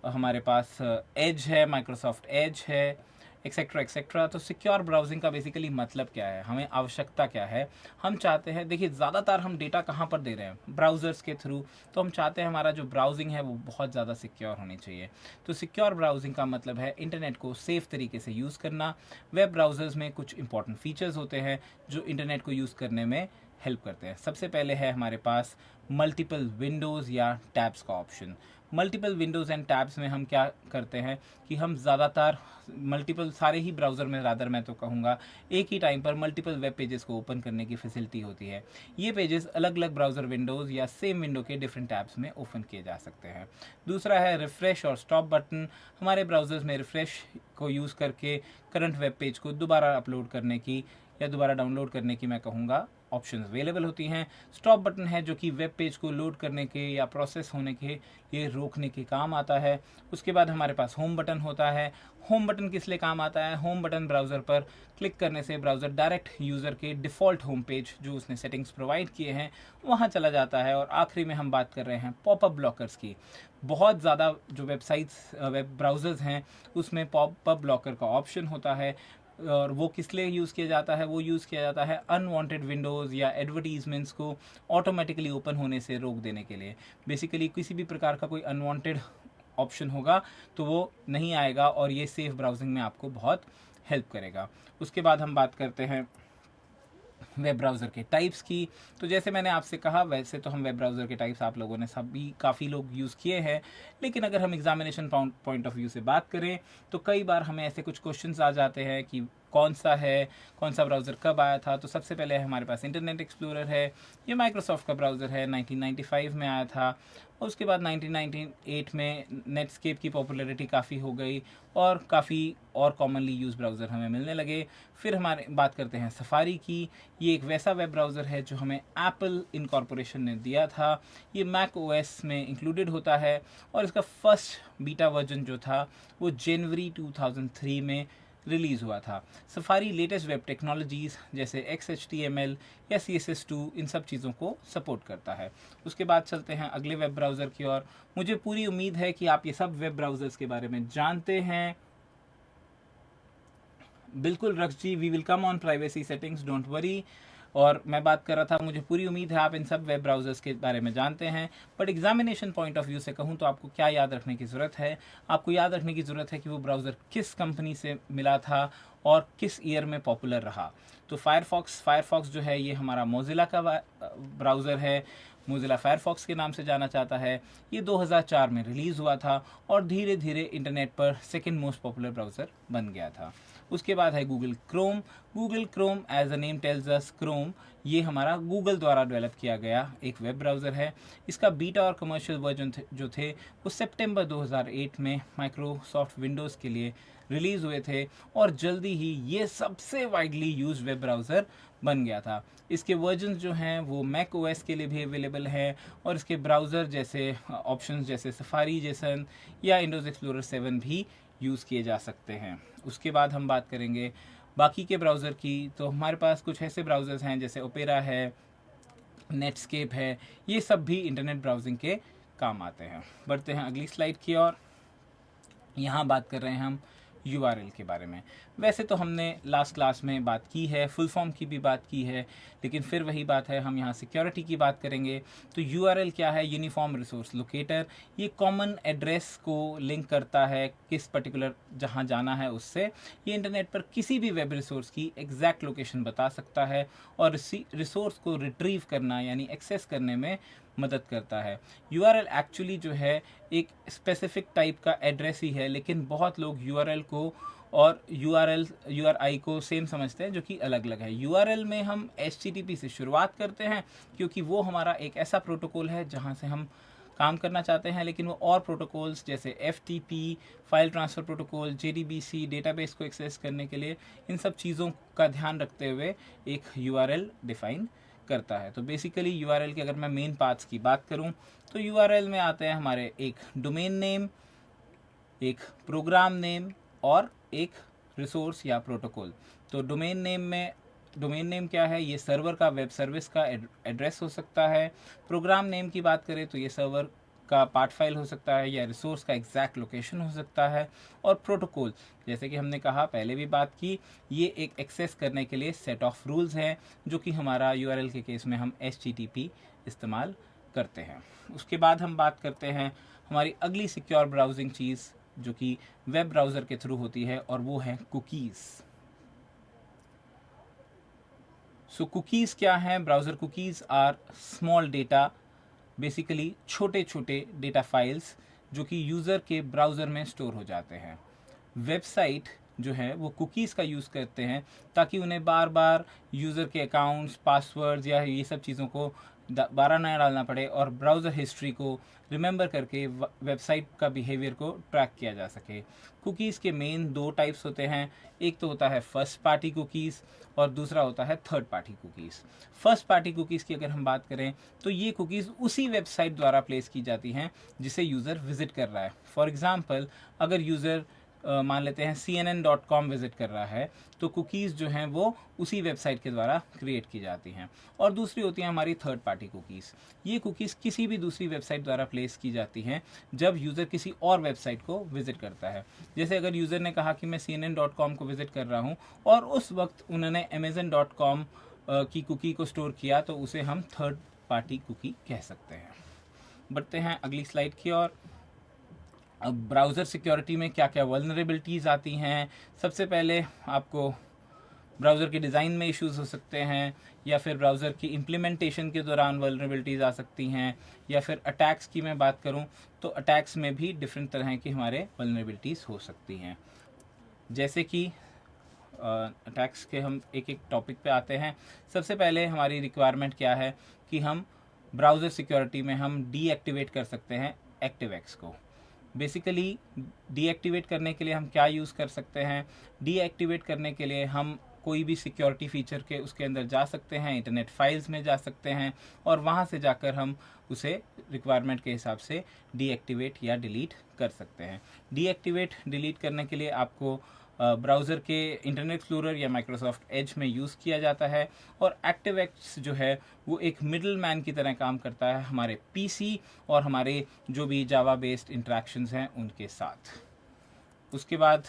हमारे पास एज है, माइक्रोसॉफ्ट एज है, एक्सेट्रा एक्सेट्रा। तो सिक्योर ब्राउजिंग का बेसिकली मतलब क्या है, हमें आवश्यकता क्या है। हम चाहते हैं, देखिए ज़्यादातर हम डेटा कहाँ पर दे रहे हैं, ब्राउज़र्स के थ्रू। तो हम चाहते हैं हमारा जो ब्राउजिंग है वो बहुत ज़्यादा सिक्योर होनी चाहिए। तो सिक्योर ब्राउजिंग का मतलब है इंटरनेट को सेफ़ तरीके से यूज़ करना। वेब ब्राउज़र्स में कुछ इंपॉर्टेंट फीचर्स होते हैं जो इंटरनेट को यूज़ करने में हेल्प करते हैं। सबसे पहले है हमारे पास मल्टीपल विंडोज़ या टैब्स का option. Multiple Windows and tabs में हम क्या करते हैं कि हम ज़्यादातर मल्टीपल सारे ही ब्राउज़र में रादर मैं तो कहूँगा एक ही टाइम पर मल्टीपल वेब पेजेस को ओपन करने की फैसिलिटी होती है। ये पेजेस अलग अलग ब्राउज़र विंडोज़ या सेम विंडो के डिफरेंट टैब्स में ओपन किए जा सकते हैं। दूसरा है रिफ़्रेश और स्टॉप बटन। हमारे ब्राउज़र्स में रिफ़्रेश को यूज़ करके करंट वेब पेज को दोबारा अपलोड करने की या दोबारा डाउनलोड करने की मैं कहूँगा ऑप्शंस अवेलेबल होती हैं। स्टॉप बटन है जो कि वेब पेज को लोड करने के या प्रोसेस होने के लिए रोकने के काम आता है। उसके बाद हमारे पास होम बटन होता है। होम बटन किस लिए काम आता है, होम बटन ब्राउज़र पर क्लिक करने से ब्राउज़र डायरेक्ट यूज़र के डिफ़ॉल्ट होम पेज जो उसने सेटिंग्स प्रोवाइड किए हैं वहाँ चला जाता है। और आखिरी में हम बात कर रहे हैं पॉपअप ब्लॉकर्स की। बहुत ज़्यादा जो वेबसाइट्स वेब ब्राउज़र्स हैं उसमें पॉपअप ब्लॉकर का ऑप्शन होता है। और वो किस लिए यूज़ किया जाता है, वो यूज़ किया जाता है अनवांटेड विंडोज़ या एडवर्टीजमेंट्स को ऑटोमेटिकली ओपन होने से रोक देने के लिए। बेसिकली किसी भी प्रकार का कोई अनवांटेड ऑप्शन होगा तो वो नहीं आएगा और ये सेफ़ ब्राउजिंग में आपको बहुत हेल्प करेगा। उसके बाद हम बात करते हैं वेब ब्राउज़र के टाइप्स की। तो जैसे मैंने आपसे कहा वैसे तो हम वेब ब्राउज़र के टाइप्स आप लोगों ने सभी काफ़ी लोग यूज़ किए हैं, लेकिन अगर हम एग्जामिनेशन पॉइंट ऑफ व्यू से बात करें तो कई बार हमें ऐसे कुछ क्वेश्चंस आ जाते हैं कि कौन सा है, कौन सा ब्राउज़र कब आया था। तो सबसे पहले हमारे पास इंटरनेट एक्सप्लोरर है। ये माइक्रोसॉफ्ट का ब्राउज़र है, 1995 में आया था। और उसके बाद 1998 में नेटस्केप की पॉपुलैरिटी काफ़ी हो गई और काफ़ी और कॉमनली यूज़ ब्राउज़र हमें मिलने लगे। फिर हमारे बात करते हैं सफारी की। ये एक वैसा वेब ब्राउज़र है जो हमें एप्पल इनकॉर्पोरेशन ने दिया था। ये मैक ओएस में इंक्लूडेड होता है और इसका फर्स्ट बीटा वर्जन जो था वो जनवरी 2003 में रिलीज़ हुआ था। सफारी लेटेस्ट वेब टेक्नोलॉजीज़ जैसे XHTML या CSS2 इन सब चीज़ों को सपोर्ट करता है। उसके बाद चलते हैं अगले वेब ब्राउज़र की ओर। मुझे पूरी उम्मीद है कि आप ये सब वेब ब्राउज़र्स के बारे में जानते हैं। बिल्कुल Raksh ji, we will come on privacy settings, don't worry. और मैं बात कर रहा था, मुझे पूरी उम्मीद है आप इन सब वेब ब्राउज़र्स के बारे में जानते हैं। But examination point of view से कहूँ तो आपको क्या याद रखने की ज़रूरत है, आपको याद रखने की ज़रूरत है कि वो ब्राउज़र किस कंपनी से मिला था और किस ईयर में पॉपुलर रहा। तो फायरफॉक्स जो है ये हमारा मोजिला का ब्राउज़र है, मोजिला फायरफॉक्स के नाम से जाना जाता है। ये 2004 में रिलीज़ हुआ था और धीरे धीरे इंटरनेट पर सेकेंड मोस्ट पॉपुलर ब्राउज़र बन गया था। उसके बाद है Google Chrome as a name tells us, Chrome ये हमारा गूगल द्वारा डेवलप किया गया एक वेब ब्राउज़र है। इसका बीटा और कमर्शियल वर्जन जो थे वो सितंबर 2008 में माइक्रोसॉफ्ट विंडोज़ के लिए रिलीज़ हुए थे और जल्दी ही ये सबसे वाइडली यूज वेब ब्राउज़र बन गया था। इसके वर्जन जो हैं वो मैक ओएस के लिए भी अवेलेबल हैं और इसके ब्राउज़र जैसे ऑप्शंस जैसे सफारी जैसन या विंडोज़ एक्सप्लोरर 7 भी यूज़ किए जा सकते हैं। उसके बाद हम बात करेंगे बाकी के ब्राउज़र की। तो हमारे पास कुछ ऐसे ब्राउज़र्स हैं जैसे ओपेरा है, नेटस्केप है, ये सब भी इंटरनेट ब्राउजिंग के काम आते हैं। बढ़ते हैं अगली स्लाइड की ओर। यहाँ बात कर रहे हैं हम URL के बारे में। वैसे तो हमने लास्ट क्लास में बात की है, फुल फॉर्म की भी बात की है, लेकिन फिर वही बात है, हम यहाँ सिक्योरिटी की बात करेंगे। तो URL क्या है? Uniform resource locator. ये कॉमन एड्रेस को लिंक करता है किस पर्टिकुलर जहाँ जाना है उससे। ये इंटरनेट पर किसी भी वेब रिसोर्स की एग्जैक्ट लोकेशन बता सकता है और रिसोर्स को रिट्रीव करना यानी एक्सेस करने में मदद करता है। URL एक्चुअली जो है एक स्पेसिफिक टाइप का एड्रेस ही है, लेकिन बहुत लोग URL को और URI को सेम समझते हैं, जो कि अलग अलग है। URL में हम HTTP से शुरुआत करते हैं क्योंकि वो हमारा एक ऐसा प्रोटोकॉल है जहाँ से हम काम करना चाहते हैं, लेकिन वो और प्रोटोकॉल्स जैसे FTP, file transfer protocol, JDBC, database को एक्सेस करने के लिए इन सब चीज़ों का ध्यान रखते हुए एक URL डिफ़ाइन करता है। तो बेसिकली यूआरएल के अगर मैं मेन पार्ट्स की बात करूं तो यूआरएल में आते हैं हमारे एक डोमेन नेम, एक प्रोग्राम नेम और एक रिसोर्स या प्रोटोकॉल। तो डोमेन नेम क्या है, ये सर्वर का, वेब सर्विस का एड्रेस हो सकता है। प्रोग्राम नेम की बात करें तो ये सर्वर का पार्ट फाइल हो सकता है या रिसोर्स का एग्जैक्ट लोकेशन हो सकता है। और प्रोटोकॉल, जैसे कि हमने कहा पहले भी बात की, ये एक एक्सेस करने के लिए सेट ऑफ रूल्स हैं, जो कि हमारा यूआरएल के केस में हम HTTP इस्तेमाल करते हैं। उसके बाद हम बात करते हैं हमारी अगली सिक्योर ब्राउजिंग चीज़, जो कि वेब ब्राउज़र के थ्रू होती है, और वो है कुकीज़। सो कुकीज़ क्या हैं? Browser cookies are small data, basically छोटे छोटे डेटा फाइल्स जो कि यूज़र के ब्राउज़र में स्टोर हो जाते हैं। वेबसाइट जो है वो कुकीज़ का यूज़ करते हैं ताकि उन्हें बार बार यूज़र के अकाउंट्स, पासवर्ड्स या ये सब चीज़ों को दोबारा नया डालना पड़े, और ब्राउज़र हिस्ट्री को रिमेंबर करके वेबसाइट का बिहेवियर को ट्रैक किया जा सके। कुकीज़ के मेन 2 टाइप्स होते हैं, एक तो होता है फर्स्ट पार्टी कुकीज़ और दूसरा होता है third party cookies. First party cookies की अगर हम बात करें तो ये कुकीज़ उसी वेबसाइट द्वारा प्लेस की जाती हैं जिसे यूज़र विजिट कर रहा है। फॉर एग्ज़ाम्पल, अगर यूज़र मान लेते हैं CNN.com विजिट कर रहा है, तो कुकीज़ जो हैं वो उसी वेबसाइट के द्वारा क्रिएट की जाती हैं। और दूसरी होती है हमारी थर्ड पार्टी कुकीज़। ये कुकीज़ किसी भी दूसरी वेबसाइट द्वारा प्लेस की जाती हैं जब यूज़र किसी और वेबसाइट को विजिट करता है। जैसे अगर यूज़र ने कहा कि मैं CNN.com को विजिट कर रहा हूँ और उस वक्त उन्होंने Amazon.com की कुकी को स्टोर किया, तो उसे हम थर्ड पार्टी कुकी कह सकते हैं। बढ़ते हैं अगली स्लाइड की ओर। अब ब्राउज़र सिक्योरिटी में क्या क्या वल्नरेबिलिटीज़ आती हैं। सबसे पहले आपको ब्राउज़र के डिज़ाइन में इश्यूज़ हो सकते हैं, या फिर ब्राउज़र की इम्प्लीमेंटेशन के दौरान वल्नरेबिलिटीज़ आ सकती हैं, या फिर अटैक्स की मैं बात करूं तो अटैक्स में भी डिफरेंट तरह की हमारे वल्नरेबिलिटीज़ हो सकती हैं। जैसे कि अटैक्स के हम एक एक टॉपिक पे आते हैं। सबसे पहले हमारी रिक्वायरमेंट क्या है कि हम ब्राउज़र सिक्योरिटी में हम डीएक्टिवेट कर सकते हैं एक्टिवएक्स को। बेसिकली डीएक्टिवेट करने के लिए हम क्या यूज़ कर सकते हैं? डीएक्टिवेट करने के लिए हम कोई भी सिक्योरिटी फीचर के उसके अंदर जा सकते हैं, इंटरनेट फाइल्स में जा सकते हैं, और वहाँ से जाकर हम उसे रिक्वायरमेंट के हिसाब से डीएक्टिवेट या डिलीट कर सकते हैं। डीएक्टिवेट डिलीट करने के लिए आपको ब्राउज़र के इंटरनेट एक्सप्लोरर या माइक्रोसॉफ्ट एज में यूज़ किया जाता है, और एक्टिवएक्स जो है वो एक मिडल मैन की तरह काम करता है हमारे पीसी और हमारे जो भी जावा बेस्ड इंटरेक्शंस हैं उनके साथ। उसके बाद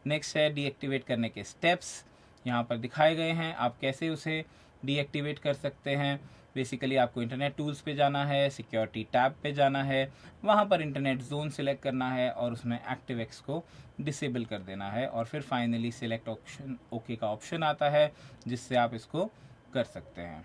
नेक्स्ट है डीएक्टिवेट करने के स्टेप्स, यहाँ पर दिखाए गए हैं, आप कैसे उसे डीएक्टिवेट कर सकते हैं। बेसिकली आपको इंटरनेट टूल्स पे जाना है, सिक्योरिटी टैब पे जाना है, वहाँ पर इंटरनेट जोन सिलेक्ट करना है और उसमें एक्टिवएक्स को डिसेबल कर देना है, और फिर फाइनली सिलेक्ट ऑप्शन ओके का ऑप्शन आता है जिससे आप इसको कर सकते हैं।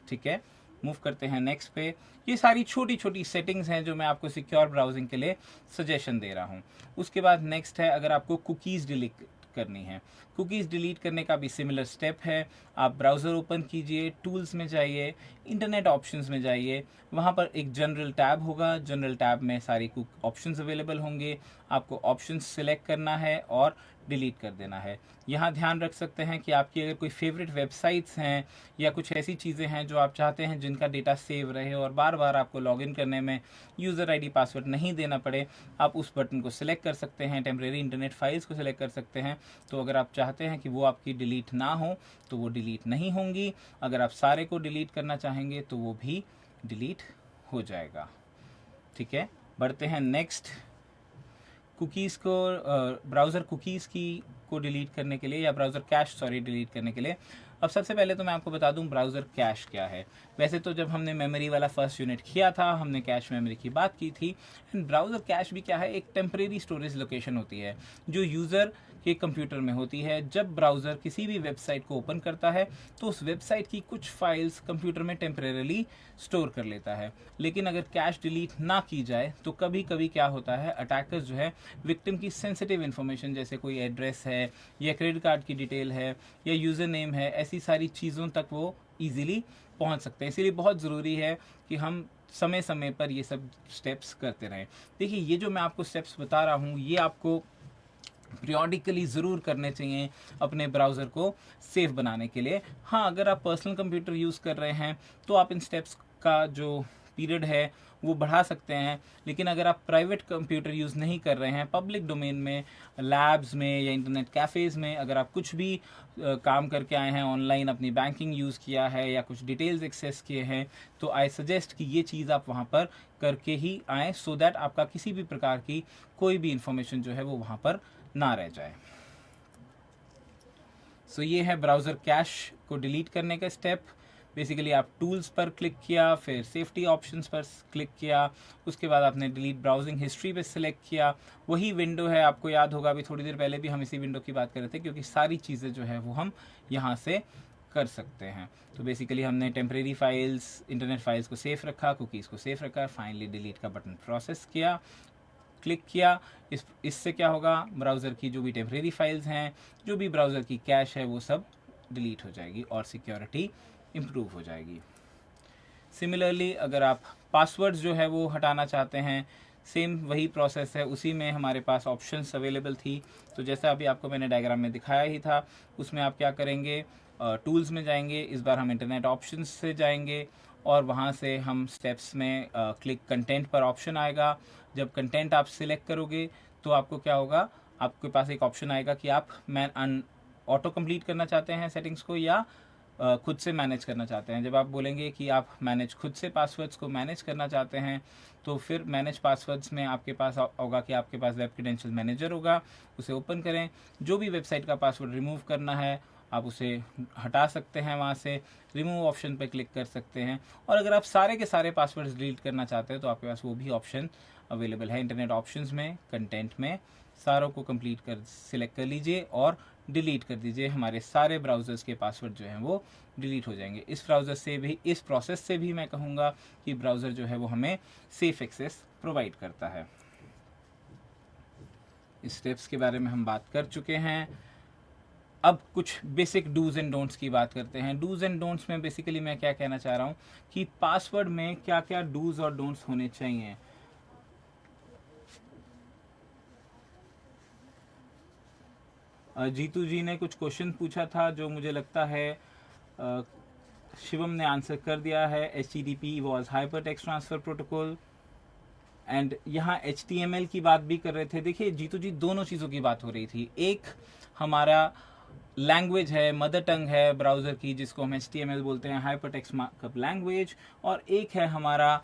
ठीक है, मूव करते हैं नेक्स्ट पे। ये सारी छोटी छोटी सेटिंग्स हैं जो मैं आपको सिक्योर ब्राउजिंग के लिए सजेशन दे रहा हूँ। उसके बाद नेक्स्ट है, अगर आपको कुकीज़ डिलीट करनी है, कुकीज़ डिलीट करने का भी सिमिलर स्टेप है। आप ब्राउज़र ओपन कीजिए, टूल्स में जाइए, इंटरनेट ऑप्शंस में जाइए, वहाँ पर एक जनरल टैब होगा, जनरल टैब में सारी ऑप्शंस अवेलेबल होंगे। आपको ऑप्शंस सिलेक्ट करना है और डिलीट कर देना है। यहाँ ध्यान रख सकते हैं कि आपकी अगर कोई फेवरेट वेबसाइट्स हैं या कुछ ऐसी चीज़ें हैं जो आप चाहते हैं जिनका डेटा सेव रहे और बार बार आपको लॉगिन करने में यूज़र आईडी पासवर्ड नहीं देना पड़े, आप उस बटन को सिलेक्ट कर सकते हैं। टेम्परेरी इंटरनेट फाइल्स को सिलेक्ट कर सकते हैं। तो अगर आप चाहते हैं कि वो आपकी डिलीट ना हो तो वो डिलीट नहीं होंगी। अगर आप सारे को डिलीट करना चाहेंगे तो वो भी डिलीट हो जाएगा। ठीक है, बढ़ते हैं नेक्स्ट। कुकीज़ को ब्राउज़र कुकीज़ को डिलीट करने के लिए, या ब्राउज़र कैश डिलीट करने के लिए, अब सबसे पहले तो मैं आपको बता दूं ब्राउज़र कैश क्या है। वैसे तो जब हमने मेमोरी वाला फर्स्ट यूनिट किया था हमने कैश मेमोरी की बात की थी। एंड ब्राउज़र कैश भी क्या है, एक टेम्परेरी स्टोरेज लोकेशन होती है जो यूज़र के कंप्यूटर में होती है। जब ब्राउज़र किसी भी वेबसाइट को ओपन करता है तो उस वेबसाइट की कुछ फाइल्स कंप्यूटर में टेम्परेरीली स्टोर कर लेता है। लेकिन अगर कैश डिलीट ना की जाए तो कभी कभी क्या होता है, अटैकर्स जो है विक्टिम की सेंसिटिव इन्फॉर्मेशन, जैसे कोई एड्रेस है या क्रेडिट कार्ड की डिटेल है या यूज़र नेम है, ऐसी सारी चीज़ों तक वो ईजिली पहुंच सकते हैं। इसीलिए बहुत ज़रूरी है कि हम समय समय पर ये सब स्टेप्स करते रहें। देखिए, ये जो मैं आपको स्टेप्स बता रहा हूँ ये आपको पीरियोडिकली ज़रूर करने चाहिए अपने ब्राउज़र को सेफ बनाने के लिए। हाँ, अगर आप पर्सनल कंप्यूटर यूज़ कर रहे हैं तो आप इन स्टेप्स का जो पीरियड है वो बढ़ा सकते हैं, लेकिन अगर आप प्राइवेट कंप्यूटर यूज़ नहीं कर रहे हैं, पब्लिक डोमेन में, लैब्स में या इंटरनेट कैफ़ेज़ में अगर आप कुछ भी काम करके आए हैं, ऑनलाइन अपनी बैंकिंग यूज़ किया है या कुछ डिटेल्स एक्सेस किए हैं, तो आई सजेस्ट कि ये चीज़ आप वहाँ पर करके ही आएँ, सो दैट आपका किसी भी प्रकार की कोई भी इंफॉर्मेशन जो है वो वहाँ पर ना रह जाए। सो ये है ब्राउज़र कैश को डिलीट करने का स्टेप। बेसिकली आप टूल्स पर क्लिक किया, फिर सेफ्टी ऑप्शंस पर क्लिक किया, उसके बाद आपने डिलीट ब्राउजिंग हिस्ट्री पे सिलेक्ट किया। वही विंडो है, आपको याद होगा अभी थोड़ी देर पहले भी हम इसी विंडो की बात कर रहे थे, क्योंकि सारी चीज़ें जो है वो हम यहाँ से कर सकते हैं। तो बेसिकली हमने टेम्परेरी फाइल्स, इंटरनेट फाइल्स को सेफ रखा, कुकीज़ को सेफ रखा, फाइनली डिलीट का बटन प्रोसेस किया, क्लिक किया। इससे क्या होगा, ब्राउज़र की जो भी टेम्परेरी फाइल्स हैं, जो भी ब्राउज़र की कैश है, वो सब डिलीट हो जाएगी और सिक्योरिटी इम्प्रूव हो जाएगी। सिमिलरली अगर आप पासवर्ड्स जो है वो हटाना चाहते हैं, सेम वही प्रोसेस है, उसी में हमारे पास ऑप्शंस अवेलेबल थी। तो जैसा अभी आपको मैंने डायग्राम में दिखाया ही था, उसमें आप क्या करेंगे, टूल्स में जाएंगे, इस बार हम इंटरनेट ऑप्शंस से जाएंगे और वहाँ से हम स्टेप्स में क्लिक कंटेंट पर ऑप्शन आएगा। जब कंटेंट आप सिलेक्ट करोगे तो आपको क्या होगा, आपके पास एक ऑप्शन आएगा कि आप ऑटो कंप्लीट करना चाहते हैं सेटिंग्स को या खुद से मैनेज करना चाहते हैं। जब आप बोलेंगे कि आप खुद से पासवर्ड्स को मैनेज करना चाहते हैं, तो फिर मैनेज पासवर्ड्स में आपके पास होगा कि आपके पास वेब क्रेडेंशियल मैनेजर होगा, उसे ओपन करें। जो भी वेबसाइट का पासवर्ड रिमूव करना है आप उसे हटा सकते हैं, वहाँ से रिमूव ऑप्शन पर क्लिक कर सकते हैं। और अगर आप सारे के सारे पासवर्ड्स डिलीट करना चाहते हैं तो आपके पास वो भी ऑप्शन अवेलेबल है। इंटरनेट ऑप्शंस में, कंटेंट में सारों को कंप्लीट कर सिलेक्ट कर लीजिए और डिलीट कर दीजिए। हमारे सारे ब्राउज़र्स के पासवर्ड जो हैं वो डिलीट हो जाएंगे। इस ब्राउज़र से भी, इस प्रोसेस से भी मैं कहूँगा कि ब्राउज़र जो है वो हमें सेफ एक्सेस प्रोवाइड करता है। इस स्टेप्स के बारे में हम बात कर चुके हैं। अब कुछ बेसिक डूज एंड डोंट्स की बात करते हैं। डूज एंड डोंट्स में बेसिकली मैं क्या कहना चाह रहा हूँ कि पासवर्ड में क्या क्या डूज और डोंट्स होने चाहिए। जीतू जी ने कुछ क्वेश्चन पूछा था जो मुझे लगता है शिवम ने आंसर कर दिया है। HTTP was hyper text transfer protocol, and यहाँ HTML की बात भी कर रहे थे। देखिए जीतू जी, दोनों चीज़ों की बात हो रही थी। एक हमारा लैंग्वेज है, मदर टंग है ब्राउज़र की, जिसको हम HTML बोलते हैं, हाइपर टेक्स्ट मार्कअप लैंग्वेज, और एक है हमारा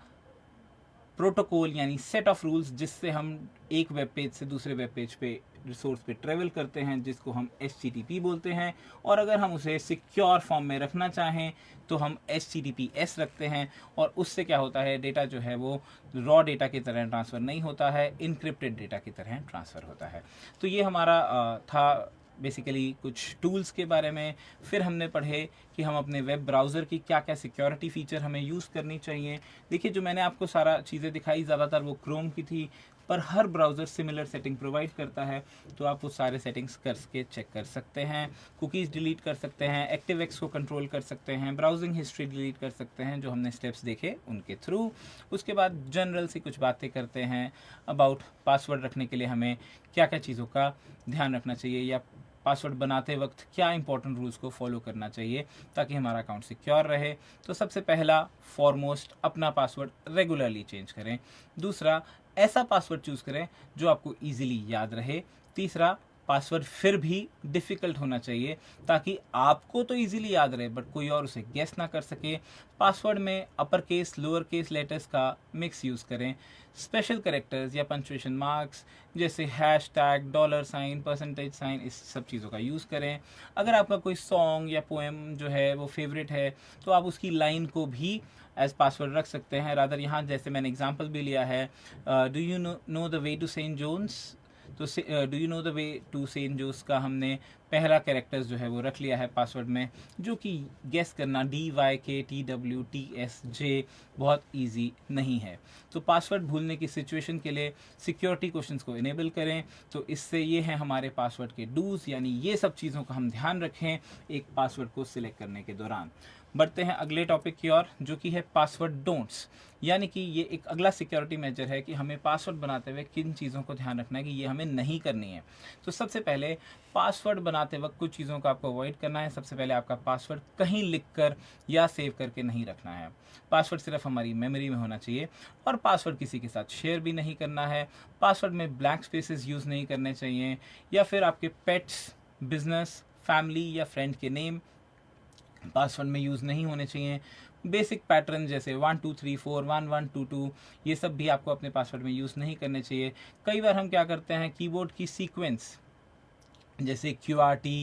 प्रोटोकॉल यानी सेट ऑफ रूल्स, जिससे हम एक वेब पेज से दूसरे वेब पेज पे, रिसोर्स पे ट्रेवल करते हैं, जिसको हम HTTP बोलते हैं। और अगर हम उसे सिक्योर फॉर्म में रखना चाहें तो हम HTTPS रखते हैं, और उससे क्या होता है, डेटा जो है वो रॉ डेटा की तरह ट्रांसफ़र नहीं होता है, इनक्रिप्टेड डेटा की तरह ट्रांसफ़र होता है। तो ये हमारा था बेसिकली कुछ टूल्स के बारे में। फिर हमने पढ़े कि हम अपने वेब ब्राउज़र की क्या क्या सिक्योरिटी फ़ीचर हमें यूज़ करनी चाहिए। देखिए, जो मैंने आपको सारा चीज़ें दिखाई ज़्यादातर वो क्रोम की थी, पर हर ब्राउज़र सिमिलर सेटिंग प्रोवाइड करता है, तो आप वो सारे सेटिंग्स करके चेक कर सकते हैं। कुकीज़ डिलीट कर सकते हैं, एक्टिवएक्स को कंट्रोल कर सकते हैं, ब्राउजिंग हिस्ट्री डिलीट कर सकते हैं, जो हमने स्टेप्स देखे उनके थ्रू। उसके बाद जनरल सी कुछ बातें करते हैं अबाउट पासवर्ड रखने के लिए हमें क्या क्या चीज़ों का ध्यान रखना चाहिए, या पासवर्ड बनाते वक्त क्या इंपॉर्टेंट रूल्स को फॉलो करना चाहिए ताकि हमारा अकाउंट सिक्योर रहे। तो सबसे पहला फॉरमोस्ट, अपना पासवर्ड रेगुलरली चेंज करें। दूसरा, ऐसा पासवर्ड चूज़ करें जो आपको इजीली याद रहे। तीसरा, पासवर्ड फिर भी डिफ़िकल्ट होना चाहिए ताकि आपको तो इजीली याद रहे बट कोई और उसे गेस ना कर सके। पासवर्ड में upper case, lower case letters का मिक्स यूज़ करें। स्पेशल कैरेक्टर्स या पंक्चुएशन मार्क्स जैसे hashtag, dollar sign, percentage sign, इस सब चीज़ों का यूज़ करें। अगर आपका कोई सॉन्ग या पोएम जो है वो फेवरेट है तो आप उसकी लाइन को भी एज पासवर्ड रख सकते हैं। रादर यहाँ जैसे मैंने एग्जांपल भी लिया है, do you know the way to Saint Johns, तो do you know the way to Saint Johns का हमने पहला कैरेक्टर्स जो है वो रख लिया है पासवर्ड में, जो कि गेस करना DYKTWTSJ बहुत इजी नहीं है। तो पासवर्ड भूलने की सिचुएशन के लिए सिक्योरिटी क्वेश्चंस को इनेबल करें। तो इससे ये है हमारे पासवर्ड के डूज, यानी ये सब चीज़ों का हम ध्यान रखें एक पासवर्ड को सिलेक्ट करने के दौरान। बढ़ते हैं अगले टॉपिक की ओर, जो कि है पासवर्ड डोंट्स। यानी कि ये एक अगला सिक्योरिटी मेजर है कि हमें पासवर्ड बनाते हुए किन चीज़ों को ध्यान रखना है कि ये हमें नहीं करनी है। तो सबसे पहले पासवर्ड बनाते वक्त कुछ चीज़ों को आपको अवॉइड करना है। सबसे पहले आपका पासवर्ड कहीं लिख कर या सेव करके नहीं रखना है। पासवर्ड सिर्फ हमारी मेमोरी में होना चाहिए, और पासवर्ड किसी के साथ शेयर भी नहीं करना है। पासवर्ड में ब्लैंक स्पेसेस यूज़ नहीं करने चाहिए, या फिर आपके पेट्स, बिजनेस, फैमिली या फ्रेंड के नेम पासवर्ड में यूज़ नहीं होने चाहिए। बेसिक पैटर्न जैसे 1 2 3 4 1 1 2 2 ये सब भी आपको अपने पासवर्ड में यूज़ नहीं करने चाहिए। कई बार हम क्या करते हैं, कीबोर्ड की सीक्वेंस जैसे QRT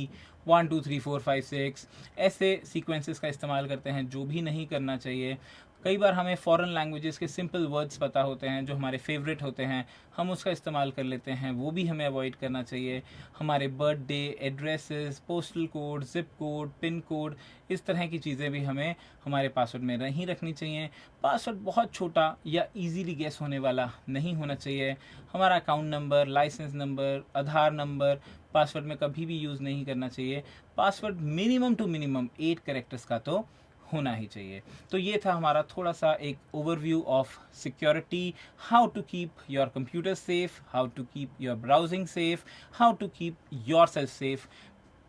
1 2 3 4 5 6 ऐसे सीक्वेंसेस का इस्तेमाल करते हैं, जो भी नहीं करना चाहिए। कई बार हमें फॉरेन लैंग्वेजेस के सिंपल वर्ड्स पता होते हैं जो हमारे फेवरेट होते हैं, हम उसका इस्तेमाल कर लेते हैं, वो भी हमें अवॉइड करना चाहिए। हमारे birthday, addresses, postal code, zip code, pin code, इस तरह की चीज़ें भी हमें हमारे पासवर्ड में नहीं रखनी चाहिए। पासवर्ड बहुत छोटा या इजीली गेस होने वाला नहीं होना चाहिए। हमारा account number, licence number, Aadhaar number password में कभी भी यूज़ नहीं करना चाहिए। Password minimum two minimum 8 characters का तो होना ही चाहिए। तो ये था हमारा थोड़ा सा एक overview of security, how to keep your computer safe, how to keep your browsing safe, how to keep yourself safe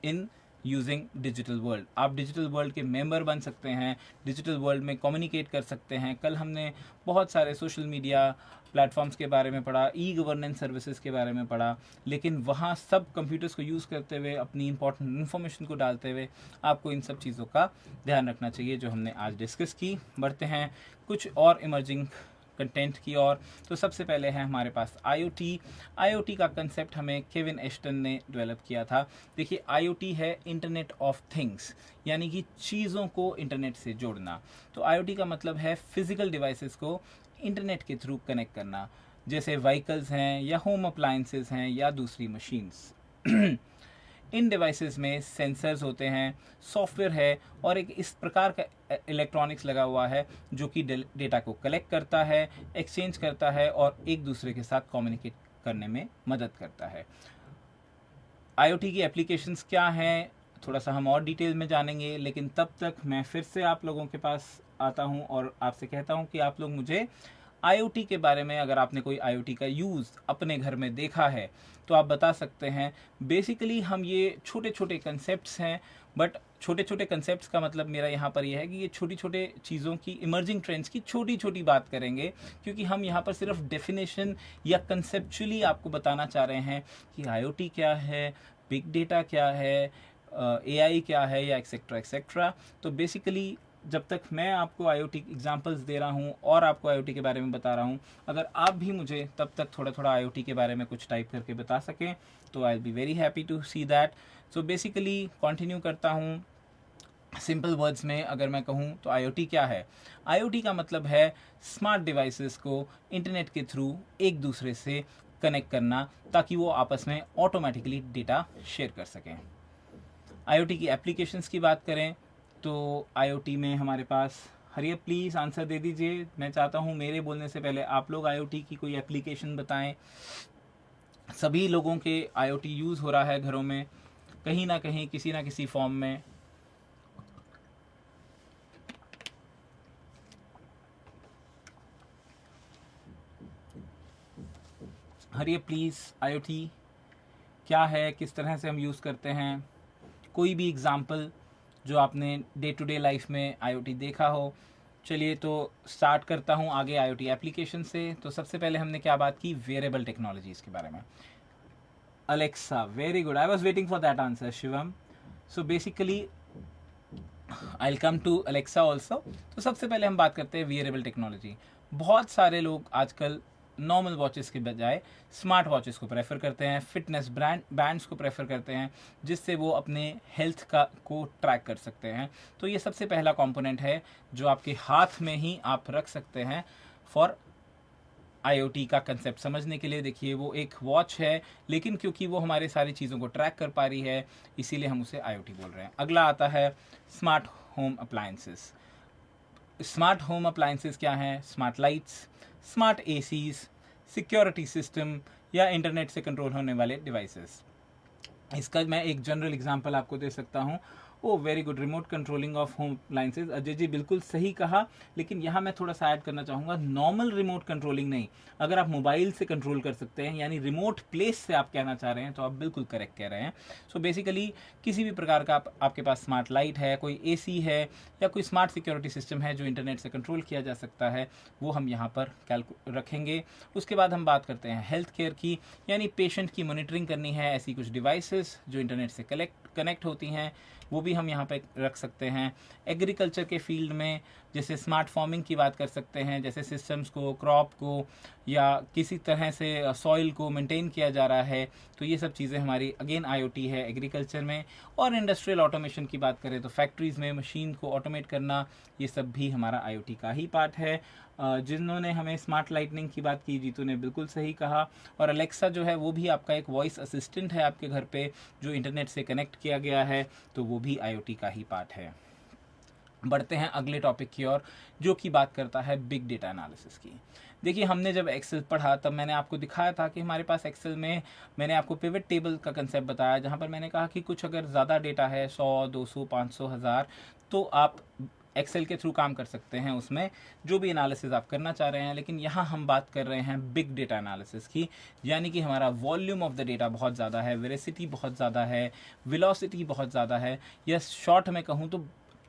in using digital world. आप डिजिटल वर्ल्ड के मेंबर बन सकते हैं, डिजिटल वर्ल्ड में कम्युनिकेट कर सकते हैं। कल हमने बहुत सारे सोशल मीडिया प्लेटफॉर्म्स के बारे में पढ़ा, ई गवर्नेंस सर्विसेज के बारे में पढ़ा, लेकिन वहाँ सब कंप्यूटर्स को यूज़ करते हुए, अपनी इंपॉर्टेंट इन्फॉर्मेशन को डालते हुए आपको इन सब चीज़ों का ध्यान रखना चाहिए जो हमने आज डिस्कस की। बढ़ते हैं कुछ और इमर्जिंग कंटेंट की ओर। तो सबसे पहले है हमारे पास IoT का कंसेप्ट हमें केविन एस्टन ने डेवलप किया था। देखिए, IoT है इंटरनेट ऑफ थिंग्स, यानी कि चीज़ों को इंटरनेट से जोड़ना। तो IoT का मतलब है फिजिकल डिवाइसेस को इंटरनेट के थ्रू कनेक्ट करना, जैसे व्हीकल्स हैं या होम अप्लायंसेस हैं या दूसरी मशीन्स। इन डिवाइसेस में सेंसर्स होते हैं, सॉफ्टवेयर है, और एक इस प्रकार का इलेक्ट्रॉनिक्स लगा हुआ है जो कि डेटा को कलेक्ट करता है, एक्सचेंज करता है और एक दूसरे के साथ कम्युनिकेट करने में मदद करता है। IoT की एप्लीकेशंस क्या हैं, थोड़ा सा हम और डिटेल में जानेंगे, लेकिन तब तक मैं फिर से आप लोगों के पास आता हूं और आपसे कहता हूं कि आप लोग मुझे IoT के बारे में, अगर आपने कोई IoT का यूज़ अपने घर में देखा है तो आप बता सकते हैं। बेसिकली हम ये छोटे छोटे कंसेप्ट्स हैं, बट छोटे छोटे कंसेप्ट्स का मतलब मेरा यहाँ पर यह है कि ये छोटी छोटे चीज़ों की, इमर्जिंग ट्रेंड्स की छोटी छोटी बात करेंगे, क्योंकि हम यहाँ पर सिर्फ डेफिनेशन या कंसेप्चुअली आपको बताना चाह रहे हैं कि IoT क्या है, बिग डेटा क्या है, AI क्या है, या एक्सेट्रा एक्सेट्रा। तो बेसिकली जब तक मैं आपको IoT एग्जांपल्स दे रहा हूँ और आपको IoT के बारे में बता रहा हूँ, अगर आप भी मुझे तब तक थोड़ा थोड़ा IoT के बारे में कुछ टाइप करके बता सकें तो I will be very happy to see that. So basically continue करता हूँ। सिंपल वर्ड्स में अगर मैं कहूँ तो IoT क्या है? IoT का मतलब है स्मार्ट डिवाइसेस को इंटरनेट के थ्रू एक दूसरे से कनेक्ट करना, ताकि वो आपस में ऑटोमेटिकली डेटा शेयर कर सकें। IoT की एप्लीकेशंस की बात करें तो IoT में हमारे पास, हरिया प्लीज़ आंसर दे दीजिए। मैं चाहता हूँ मेरे बोलने से पहले आप लोग IoT की कोई एप्लीकेशन बताएं। सभी लोगों के IoT यूज़ हो रहा है घरों में, कहीं ना कहीं, किसी ना किसी फॉर्म में। हरिया प्लीज़, IoT क्या है, किस तरह से हम यूज़ करते हैं, कोई भी एग्जाम्पल जो आपने डे टू डे लाइफ में IoT देखा हो। चलिए तो स्टार्ट करता हूँ आगे IoT एप्लीकेशन से। तो सबसे पहले हमने क्या बात की, वेरिएबल टेक्नोलॉजीज़ के बारे में। Alexa, very good, I was waiting for that answer Shivam. So basically I will come to Alexa also. तो सबसे पहले हम बात करते हैं वेरिएबल टेक्नोलॉजी। बहुत सारे लोग आजकल नॉर्मल वॉचेस के बजाय स्मार्ट वॉचेस को प्रेफर करते हैं, फिटनेस बैंड्स को प्रेफर करते हैं, जिससे वो अपने हेल्थ को ट्रैक कर सकते हैं। तो ये सबसे पहला कंपोनेंट है जो आपके हाथ में ही आप रख सकते हैं फॉर IoT का कंसेप्ट समझने के लिए। देखिए, वो एक वॉच है, लेकिन क्योंकि वो हमारे सारी चीज़ों को ट्रैक कर पा रही है, इसीलिए हम उसे IoT बोल रहे हैं। अगला आता है smart home appliances. Smart home appliances क्या हैं? Smart lights, smart ACs, security system या इंटरनेट से कंट्रोल होने वाले डिवाइसेस। इसका मैं एक जनरल एग्जांपल आपको दे सकता हूँ। Oh very good, remote controlling of home appliances. Ajay ji बिल्कुल सही कहा, लेकिन यहाँ मैं थोड़ा सा ऐड करना चाहूँगा, नॉर्मल रिमोट कंट्रोलिंग नहीं, अगर आप मोबाइल से कंट्रोल कर सकते हैं, यानी रिमोट प्लेस से आप कहना चाह रहे हैं, तो आप बिल्कुल करेक्ट कह रहे हैं। सो बेसिकली किसी भी प्रकार का आपके पास स्मार्ट लाइट है, कोई एसी है, या कोई स्मार्ट सिक्योरिटी सिस्टम है जो इंटरनेट से कंट्रोल किया जा सकता है, वो हम यहाँ पर रखेंगे। उसके बाद हम बात करते हैं हेल्थ केयर की, यानी पेशेंट की मॉनिटरिंग करनी है, ऐसी कुछ डिवाइसेस जो इंटरनेट से कनेक्ट होती हैं, वो भी हम यहाँ पे रख सकते हैं। एग्रीकल्चर के फील्ड में जैसे स्मार्ट फार्मिंग की बात कर सकते हैं, जैसे सिस्टम्स को, क्रॉप को, या किसी तरह से सॉइल को मेंटेन किया जा रहा है, तो ये सब चीज़ें हमारी अगेन आईओटी है एग्रीकल्चर में। और इंडस्ट्रियल ऑटोमेशन की बात करें तो फैक्ट्रीज़ में मशीन को ऑटोमेट करना, ये सब भी हमारा आईओटी का ही पार्ट है। जिन्होंने हमें स्मार्ट लाइटनिंग की बात की, जीतू ने बिल्कुल सही कहा। और अलेक्सा जो है वो भी आपका एक वॉइस असिस्टेंट है आपके घर पे, जो इंटरनेट से कनेक्ट किया गया है, तो वो भी आईओटी का ही पार्ट है। बढ़ते हैं अगले टॉपिक की ओर, जो कि बात करता है बिग डेटा एनालिसिस की। देखिए, हमने जब एक्सेल पढ़ा तब मैंने आपको दिखाया था कि हमारे पास एक्सेल में मैंने आपको पिवट टेबल का कंसेप्ट बताया, जहाँ पर मैंने कहा कि कुछ अगर ज़्यादा डेटा है, 100, 200, 500, 1000, तो आप एक्सेल के थ्रू काम कर सकते हैं, उसमें जो भी एनालिसिस आप करना चाह रहे हैं। लेकिन यहाँ हम बात कर रहे हैं बिग डेटा एनालिसिस की, यानी कि हमारा वॉल्यूम ऑफ द डेटा बहुत ज़्यादा है, वेरासिटी बहुत ज़्यादा है, वेलोसिटी बहुत ज़्यादा है, या शॉर्ट में कहूँ तो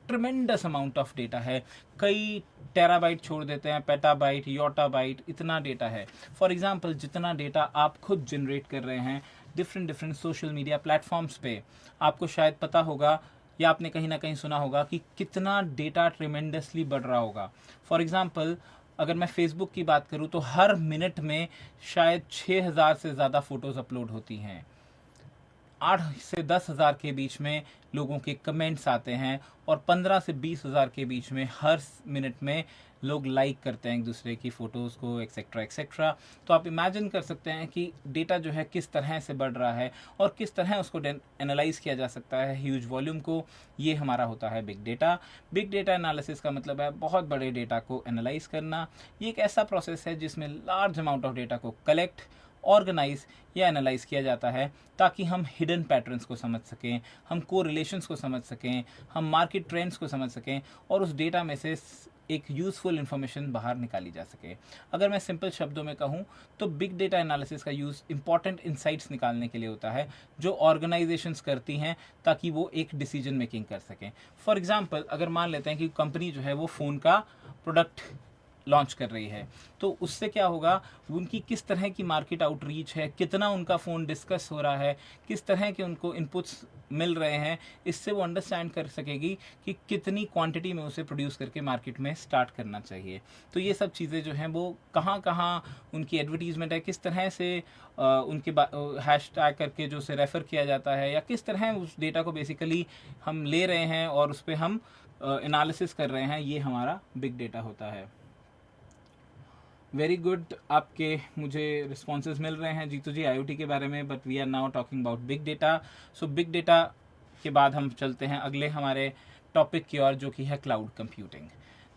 ट्रिमेंडस अमाउंट ऑफ डेटा है। कई टेराबाइट छोड़ देते हैं, पेटाबाइट, योटाबाइट, इतना डेटा है। फॉर एग्जांपल, जितना डेटा आप खुद जनरेट कर रहे हैं डिफरेंट सोशल मीडिया प्लेटफॉर्म्स पे, आपको शायद पता होगा या आपने कहीं ना कहीं सुना होगा कि कितना डेटा ट्रिमेंडसली बढ़ रहा होगा। फॉर एग्जांपल, अगर मैं फेसबुक की बात करूं तो हर मिनट में शायद 6000 से ज़्यादा फ़ोटोज़ अपलोड होती हैं, 8 से 10,000 के बीच में लोगों के कमेंट्स आते हैं, और 15 से 20,000 के बीच में हर मिनट में लोग लाइक करते हैं एक दूसरे की फ़ोटोज़ को, एक्सेट्रा एक्सेट्रा। तो आप इमेजिन कर सकते हैं कि डेटा जो है किस तरह से बढ़ रहा है और किस तरह उसको एनालाइज़ किया जा सकता है ह्यूज वॉल्यूम को। ये हमारा होता है big data. Big data analysis का मतलब है बहुत बड़े डेटा को एनालाइज करना। ये एक ऐसा प्रोसेस है जिसमें लार्ज अमाउंट ऑफ डेटा को कलेक्ट, ऑर्गेनाइज या एनालाइज किया जाता है, ताकि हम हिडन पैटर्न्स को समझ सकें, हम को रिलेशंस को समझ सकें, हम मार्केट ट्रेंड्स को समझ सकें, और उस डेटा में से एक यूज़फुल इन्फॉर्मेशन बाहर निकाली जा सके। अगर मैं सिंपल शब्दों में कहूँ तो बिग डेटा एनालिसिस का यूज़ इंपॉर्टेंट इंसाइट्स निकालने के लिए होता है, जो ऑर्गेनाइजेशंस करती हैं ताकि वो एक डिसीजन मेकिंग कर सकें। फॉर एग्जांपल, अगर मान लेते हैं कि कंपनी जो है वो फ़ोन का प्रोडक्ट लॉन्च कर रही है, तो उससे क्या होगा, उनकी किस तरह की मार्केट आउटरीच है, कितना उनका फ़ोन डिस्कस हो रहा है, किस तरह के उनको इनपुट्स मिल रहे हैं, इससे वो अंडरस्टैंड कर सकेगी कि कितनी क्वांटिटी में उसे प्रोड्यूस करके मार्केट में स्टार्ट करना चाहिए। तो ये सब चीज़ें जो हैं वो कहाँ कहाँ उनकी एडवर्टीजमेंट है, किस तरह से उनके हैश टैग करके जो उसे रेफ़र किया जाता है, या किस तरह उस डेटा को बेसिकली हम ले रहे हैं और उस पर हम एनालिसिस कर रहे हैं, ये हमारा बिग डेटा होता है। वेरी गुड, आपके मुझे रिस्पॉन्सेज मिल रहे हैं जीतू जी आईओटी के बारे में, but we are now talking about big data. So big data के बाद हम चलते हैं अगले हमारे टॉपिक की ओर, जो कि है क्लाउड कंप्यूटिंग।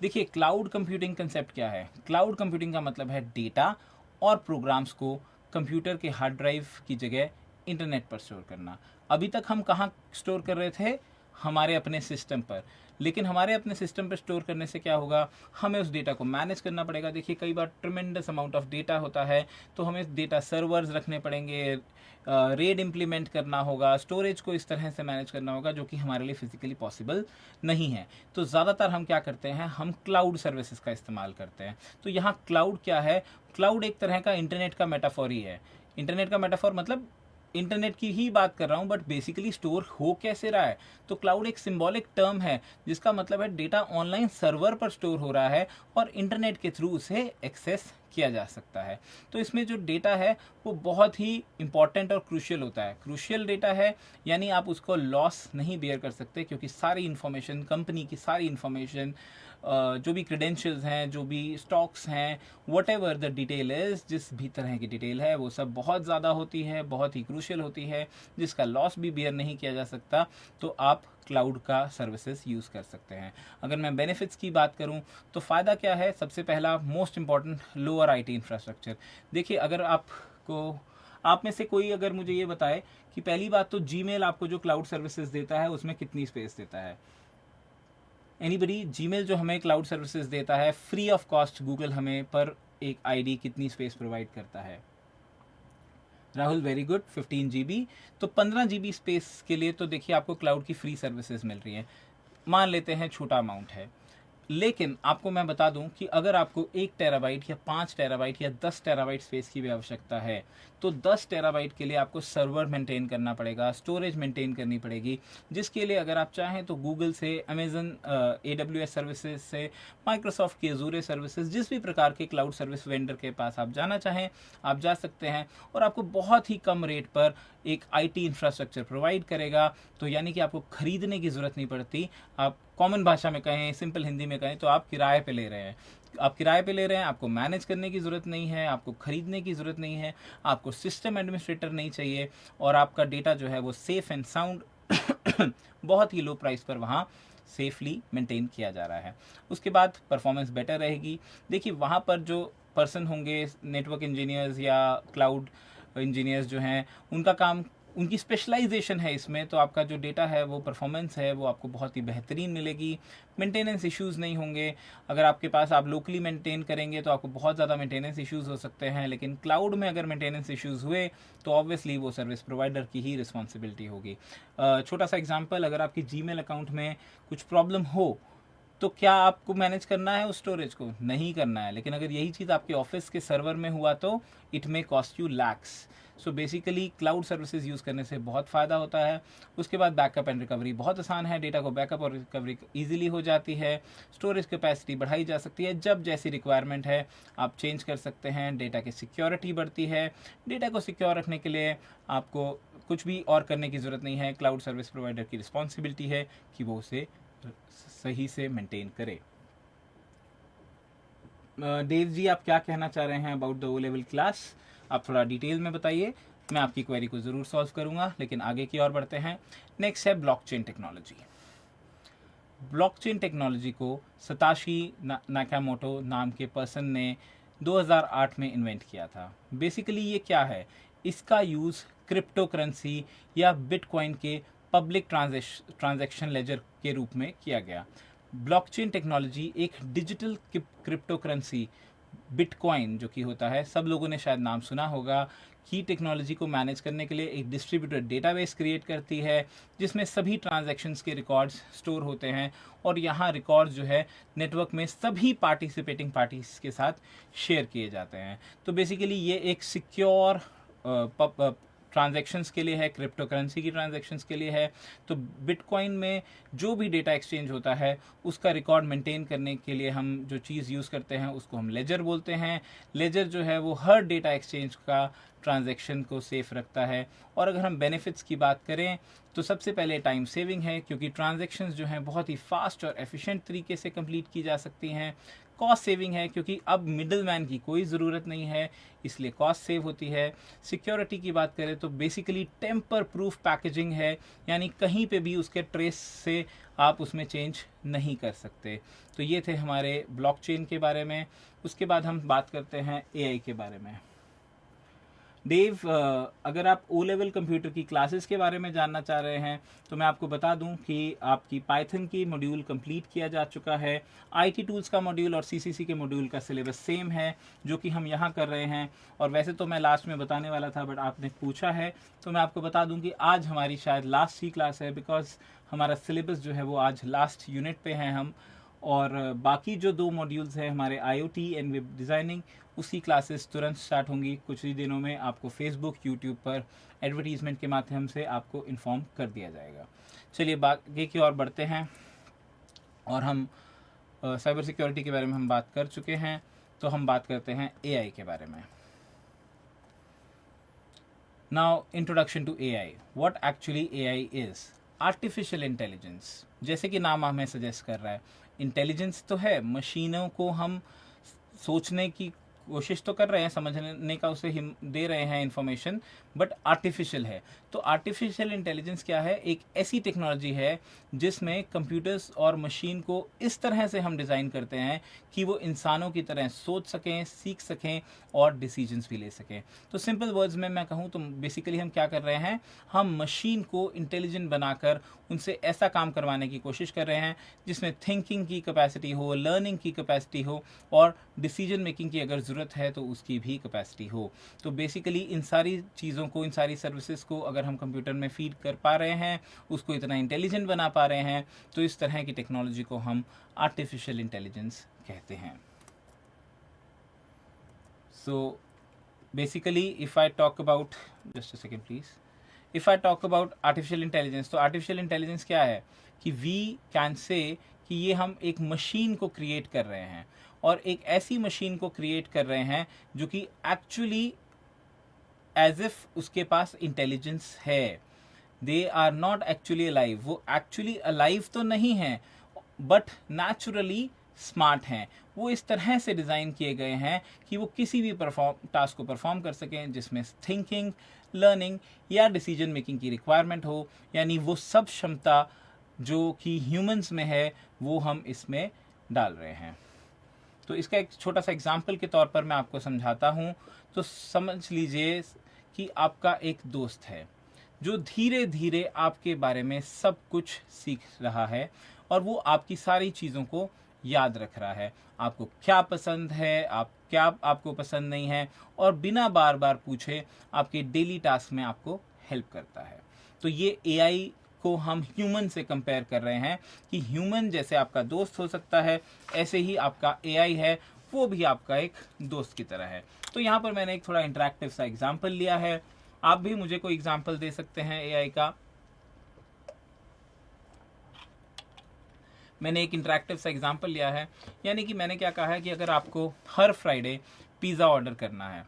देखिए, क्लाउड कंप्यूटिंग कंसेप्ट क्या है। क्लाउड कंप्यूटिंग का मतलब है डेटा और प्रोग्राम्स को कंप्यूटर के हार्ड ड्राइव की जगह इंटरनेट पर स्टोर करना। अभी तक हम कहाँ स्टोर कर रहे थे, हमारे अपने सिस्टम पर, लेकिन हमारे अपने सिस्टम पर स्टोर करने से क्या होगा, हमें उस डेटा को मैनेज करना पड़ेगा। देखिए, कई बार ट्रिमेंडस अमाउंट ऑफ डेटा होता है, तो हमें डेटा सर्वर्स रखने पड़ेंगे, रेड इम्प्लीमेंट करना होगा, स्टोरेज को इस तरह से मैनेज करना होगा, जो कि हमारे लिए फिजिकली पॉसिबल नहीं है। तो ज़्यादातर हम क्या करते हैं, हम क्लाउड सर्विसेज का इस्तेमाल करते हैं। तो यहाँ क्लाउड क्या है, क्लाउड एक तरह का इंटरनेट का मेटाफोर ही है। इंटरनेट का मेटाफोर मतलब इंटरनेट की ही बात कर रहा हूँ, बट बेसिकली स्टोर हो कैसे रहा है। तो क्लाउड एक सिंबॉलिक टर्म है, जिसका मतलब है डेटा ऑनलाइन सर्वर पर स्टोर हो रहा है और इंटरनेट के थ्रू उसे एक्सेस किया जा सकता है। तो इसमें जो डेटा है वो बहुत ही इंपॉर्टेंट और क्रूशियल होता है। क्रूशियल डेटा है, यानी आप उसको लॉस नहीं बेयर कर सकते, क्योंकि सारी इन्फॉर्मेशन, कंपनी की सारी इन्फॉर्मेशन, जो भी क्रेडेंशियल्स हैं, जो भी स्टॉक्स हैं, what ever the detail is, जिस भी तरह की डिटेल है, वो सब बहुत ज़्यादा होती है, बहुत ही क्रूशियल होती है, जिसका लॉस भी बेयर नहीं किया जा सकता। तो आप क्लाउड का सर्विसेज यूज़ कर सकते हैं। अगर मैं बेनिफिट्स की बात करूं तो फ़ायदा क्या है, सबसे पहला most important, lower IT infrastructure. देखिए, अगर आपको आप में से कोई अगर मुझे ये बताए कि पहली बात तो जीमेल आपको जो क्लाउड सर्विसेज देता है उसमें कितनी स्पेस देता है? एनीबडी? जीमेल जो हमें क्लाउड सर्विसेज देता है फ्री ऑफ कॉस्ट, गूगल हमें पर एक आईडी कितनी स्पेस प्रोवाइड करता है? Rahul, very good, 15 GB। तो 15 GB स्पेस के लिए तो देखिए आपको क्लाउड की फ्री सर्विसेज मिल रही है। मान लेते हैं छोटा अमाउंट है, लेकिन आपको मैं बता दूं कि अगर आपको 1 टेराबाइट या 5 टेराबाइट या 10 टेराबाइट स्पेस की भी आवश्यकता है तो 10 टेराबाइट के लिए आपको सर्वर मेंटेन करना पड़ेगा, स्टोरेज मेंटेन करनी पड़ेगी, जिसके लिए अगर आप चाहें तो गूगल से, अमेजन AWS सर्विसेज से, माइक्रोसॉफ्ट की अजूरे सर्विसेज, जिस भी प्रकार के क्लाउड सर्विस वेंडर के पास आप जाना चाहें आप जा सकते हैं और आपको बहुत ही कम रेट पर एक IT इंफ्रास्ट्रक्चर प्रोवाइड करेगा। तो यानी कि आपको खरीदने की ज़रूरत नहीं पड़ती। आप कॉमन भाषा में कहें, सिंपल हिंदी में कहें तो आप किराए पे ले रहे हैं। आप किराए पे ले रहे हैं, आपको मैनेज करने की ज़रूरत नहीं है, आपको खरीदने की ज़रूरत नहीं है, आपको सिस्टम एडमिनिस्ट्रेटर नहीं चाहिए और आपका डेटा जो है वो सेफ़ एंड साउंड बहुत ही लो प्राइस पर वहाँ सेफली मेंटेन किया जा रहा है। उसके बाद परफॉर्मेंस बेटर रहेगी। देखिए वहाँ पर जो पर्सन होंगे, नेटवर्क इंजीनियर्स या क्लाउड इंजीनियर्स जो हैं, उनका काम, उनकी स्पेशलाइजेशन है इसमें, तो आपका जो डेटा है वो परफॉर्मेंस है वो आपको बहुत ही बेहतरीन मिलेगी। मेंटेनेंस इश्यूज़ नहीं होंगे। अगर आपके पास आप लोकली मेंटेन करेंगे तो आपको बहुत ज़्यादा मेंटेनेंस इश्यूज़ हो सकते हैं, लेकिन क्लाउड में अगर मेंटेनेंस इश्यूज़ हुए तो ऑब्वियसली वो सर्विस प्रोवाइडर की ही रिस्पॉन्सिबिलिटी होगी। छोटा सा एग्जाम्पल, अगर आपकी जीमेल अकाउंट में कुछ प्रॉब्लम हो तो क्या आपको मैनेज करना है उस स्टोरेज को? नहीं करना है। लेकिन अगर यही चीज़ आपके ऑफिस के सर्वर में हुआ तो it may cost you lakhs. So basically cloud services use करने से बहुत फ़ायदा होता है। उसके बाद बैकअप एंड रिकवरी बहुत आसान है, डेटा को बैकअप और रिकवरी ईजिली हो जाती है। स्टोरेज कैपेसिटी बढ़ाई जा सकती है, जब जैसी रिक्वायरमेंट है आप चेंज कर सकते हैं। डेटा की सिक्योरिटी बढ़ती है। डेटा को सिक्योर रखने के लिए आपको कुछ भी और करने की ज़रूरत नहीं है। क्लाउड सर्विस प्रोवाइडर की रिस्पॉन्सिबिलिटी है कि वो उसे सही से मेंटेन करे। देव जी, आप क्या कहना चाह रहे हैं about the O level class? आप थोड़ा डिटेल में बताइए, मैं आपकी क्वेरी को ज़रूर सॉल्व करूंगा। लेकिन आगे की ओर बढ़ते हैं। नेक्स्ट है ब्लॉकचेन टेक्नोलॉजी। ब्लॉकचेन टेक्नोलॉजी को सताशी नाकामोटो नाम के पर्सन ने 2008 में इन्वेंट किया था। बेसिकली ये क्या है? इसका यूज़ क्रिप्टो करेंसी या बिटकॉइन के पब्लिक ट्रांजैक्शन लेजर के रूप में किया गया। ब्लॉकचेन टेक्नोलॉजी एक डिजिटल क्रिप्टो करेंसी बिटकॉइन जो कि होता है, सब लोगों ने शायद नाम सुना होगा, की टेक्नोलॉजी को मैनेज करने के लिए एक डिस्ट्रीब्यूटेड डेटाबेस क्रिएट करती है जिसमें सभी ट्रांजैक्शंस के रिकॉर्ड्स स्टोर होते हैं और यहाँ रिकॉर्ड्स जो है नेटवर्क में सभी पार्टिसिपेटिंग पार्टीज के साथ शेयर किए जाते हैं। तो बेसिकली ये एक सिक्योर ट्रांजैक्शंस के लिए है, क्रिप्टो करेंसी की ट्रांजैक्शंस के लिए है। तो बिटकॉइन में जो भी डेटा एक्सचेंज होता है उसका रिकॉर्ड मेंटेन करने के लिए हम जो चीज़ यूज़ करते हैं उसको हम लेजर बोलते हैं। लेजर जो है वो हर डेटा एक्सचेंज का ट्रांजैक्शन को सेफ रखता है। और अगर हम बेनिफिट्स की बात करें तो सबसे पहले टाइम सेविंग है, क्योंकि ट्रांजैक्शंस जो हैं बहुत ही फास्ट और एफिशिएंट तरीके से कंप्लीट की जा सकती हैं। कॉस्ट सेविंग है, क्योंकि अब मिडिल मैन की कोई ज़रूरत नहीं है, इसलिए कॉस्ट सेव होती है। सिक्योरिटी की बात करें तो बेसिकली टेम्पर प्रूफ पैकेजिंग है, यानी कहीं पे भी उसके ट्रेस से आप उसमें चेंज नहीं कर सकते। तो ये थे हमारे ब्लॉकचेन के बारे में। उसके बाद हम बात करते हैं एआई के बारे में। देव, अगर आप ओ लेवल कंप्यूटर की क्लासेस के बारे में जानना चाह रहे हैं तो मैं आपको बता दूं कि आपकी पाइथन की मॉड्यूल कंप्लीट किया जा चुका है। आईटी टूल्स का मॉड्यूल और सीसीसी के मॉड्यूल का सिलेबस सेम है जो कि हम यहाँ कर रहे हैं। और वैसे तो मैं लास्ट में बताने वाला था, बट आपने पूछा है तो मैं आपको बता दूं कि आज हमारी शायद लास्ट ही क्लास है, बिकॉज हमारा सिलेबस जो है वो आज लास्ट यूनिट पे हैं हम। और बाकी जो 2 मॉड्यूल्स हैं हमारे आईओटी एंड वेब डिज़ाइनिंग, उसकी क्लासेस तुरंत स्टार्ट होंगी कुछ ही दिनों में। आपको फेसबुक, यूट्यूब पर एडवर्टीजमेंट के माध्यम से आपको इन्फॉर्म कर दिया जाएगा। चलिए बाकी की ओर बढ़ते हैं और हम साइबर सिक्योरिटी के बारे में हम बात कर चुके हैं, तो हम बात करते हैं एआई के बारे में। Now introduction to AI. What actually AI is? Artificial intelligence, जैसे कि नाम हमें सजेस्ट कर रहा है। इंटेलिजेंस तो है, मशीनों को हम सोचने की कोशिश तो कर रहे हैं समझने का, उसे हम दे रहे हैं इंफॉर्मेशन, बट आर्टिफिशियल है। तो आर्टिफिशियल इंटेलिजेंस क्या है? एक ऐसी टेक्नोलॉजी है जिसमें कंप्यूटर्स और मशीन को इस तरह से हम डिज़ाइन करते हैं कि वो इंसानों की तरह सोच सकें, सीख सकें और डिसीजंस भी ले सकें। तो सिंपल वर्ड्स में मैं कहूँ तो बेसिकली हम क्या कर रहे हैं, हम मशीन को इंटेलिजेंट बनाकर उनसे ऐसा काम करवाने की कोशिश कर रहे हैं जिसमें थिंकिंग की कैपेसिटी हो, लर्निंग की कैपेसिटी हो और डिसीजन मेकिंग की अगर ज़रूरत है तो उसकी भी कैपेसिटी हो। तो बेसिकली इन सारी चीज़ों को, इन सारी सर्विसेज को अगर हम कंप्यूटर में फीड कर पा रहे हैं, उसको इतना इंटेलिजेंट बना पा रहे हैं, तो इस तरह की टेक्नोलॉजी को हम आर्टिफिशियल इंटेलिजेंस कहते हैं। So basically if I talk about, just a second please, if I talk about artificial intelligence, तो आर्टिफिशियल इंटेलिजेंस क्या है कि वी कैन से कि ये हम एक मशीन को क्रिएट कर रहे हैं, और एक ऐसी मशीन को क्रिएट कर रहे हैं जो कि एक्चुअली एज इफ उसके पास इंटेलिजेंस है। They are not actually alive, वो एक्चुअली अलाइव तो नहीं है बट नेचुरली स्मार्ट हैं। वो इस तरह से डिज़ाइन किए गए हैं कि वो किसी भी टास्क को परफॉर्म कर सकें जिसमें थिंकिंग, लर्निंग या डिसीजन मेकिंग की रिक्वायरमेंट हो। यानी वो सब क्षमता जो कि ह्यूमंस में है वो हम इसमें डाल रहे हैं। तो इसका एक छोटा सा एग्जाम्पल के तौर पर मैं आपको समझाता हूँ। तो समझ लीजिए कि आपका एक दोस्त है जो धीरे धीरे आपके बारे में सब कुछ सीख रहा है और वो आपकी सारी चीज़ों को याद रख रहा है। आपको क्या पसंद है, क्या आपको पसंद नहीं है, और बिना बार बार पूछे आपके डेली टास्क में आपको हेल्प करता है। तो ये एआई को हम ह्यूमन से कंपेयर कर रहे हैं कि ह्यूमन जैसे आपका दोस्त हो सकता है, ऐसे ही आपका एआई है, वो भी आपका एक दोस्त की तरह है। तो यहाँ पर मैंने एक थोड़ा इंटरेक्टिव सा एग्जाम्पल लिया है। आप भी मुझे कोई एग्जाम्पल दे सकते हैं एआई का। मैंने एक इंटरेक्टिव सा एग्जाम्पल लिया है, यानी कि मैंने क्या कहा है कि अगर आपको हर फ्राइडे पिज़्ज़ा ऑर्डर करना है,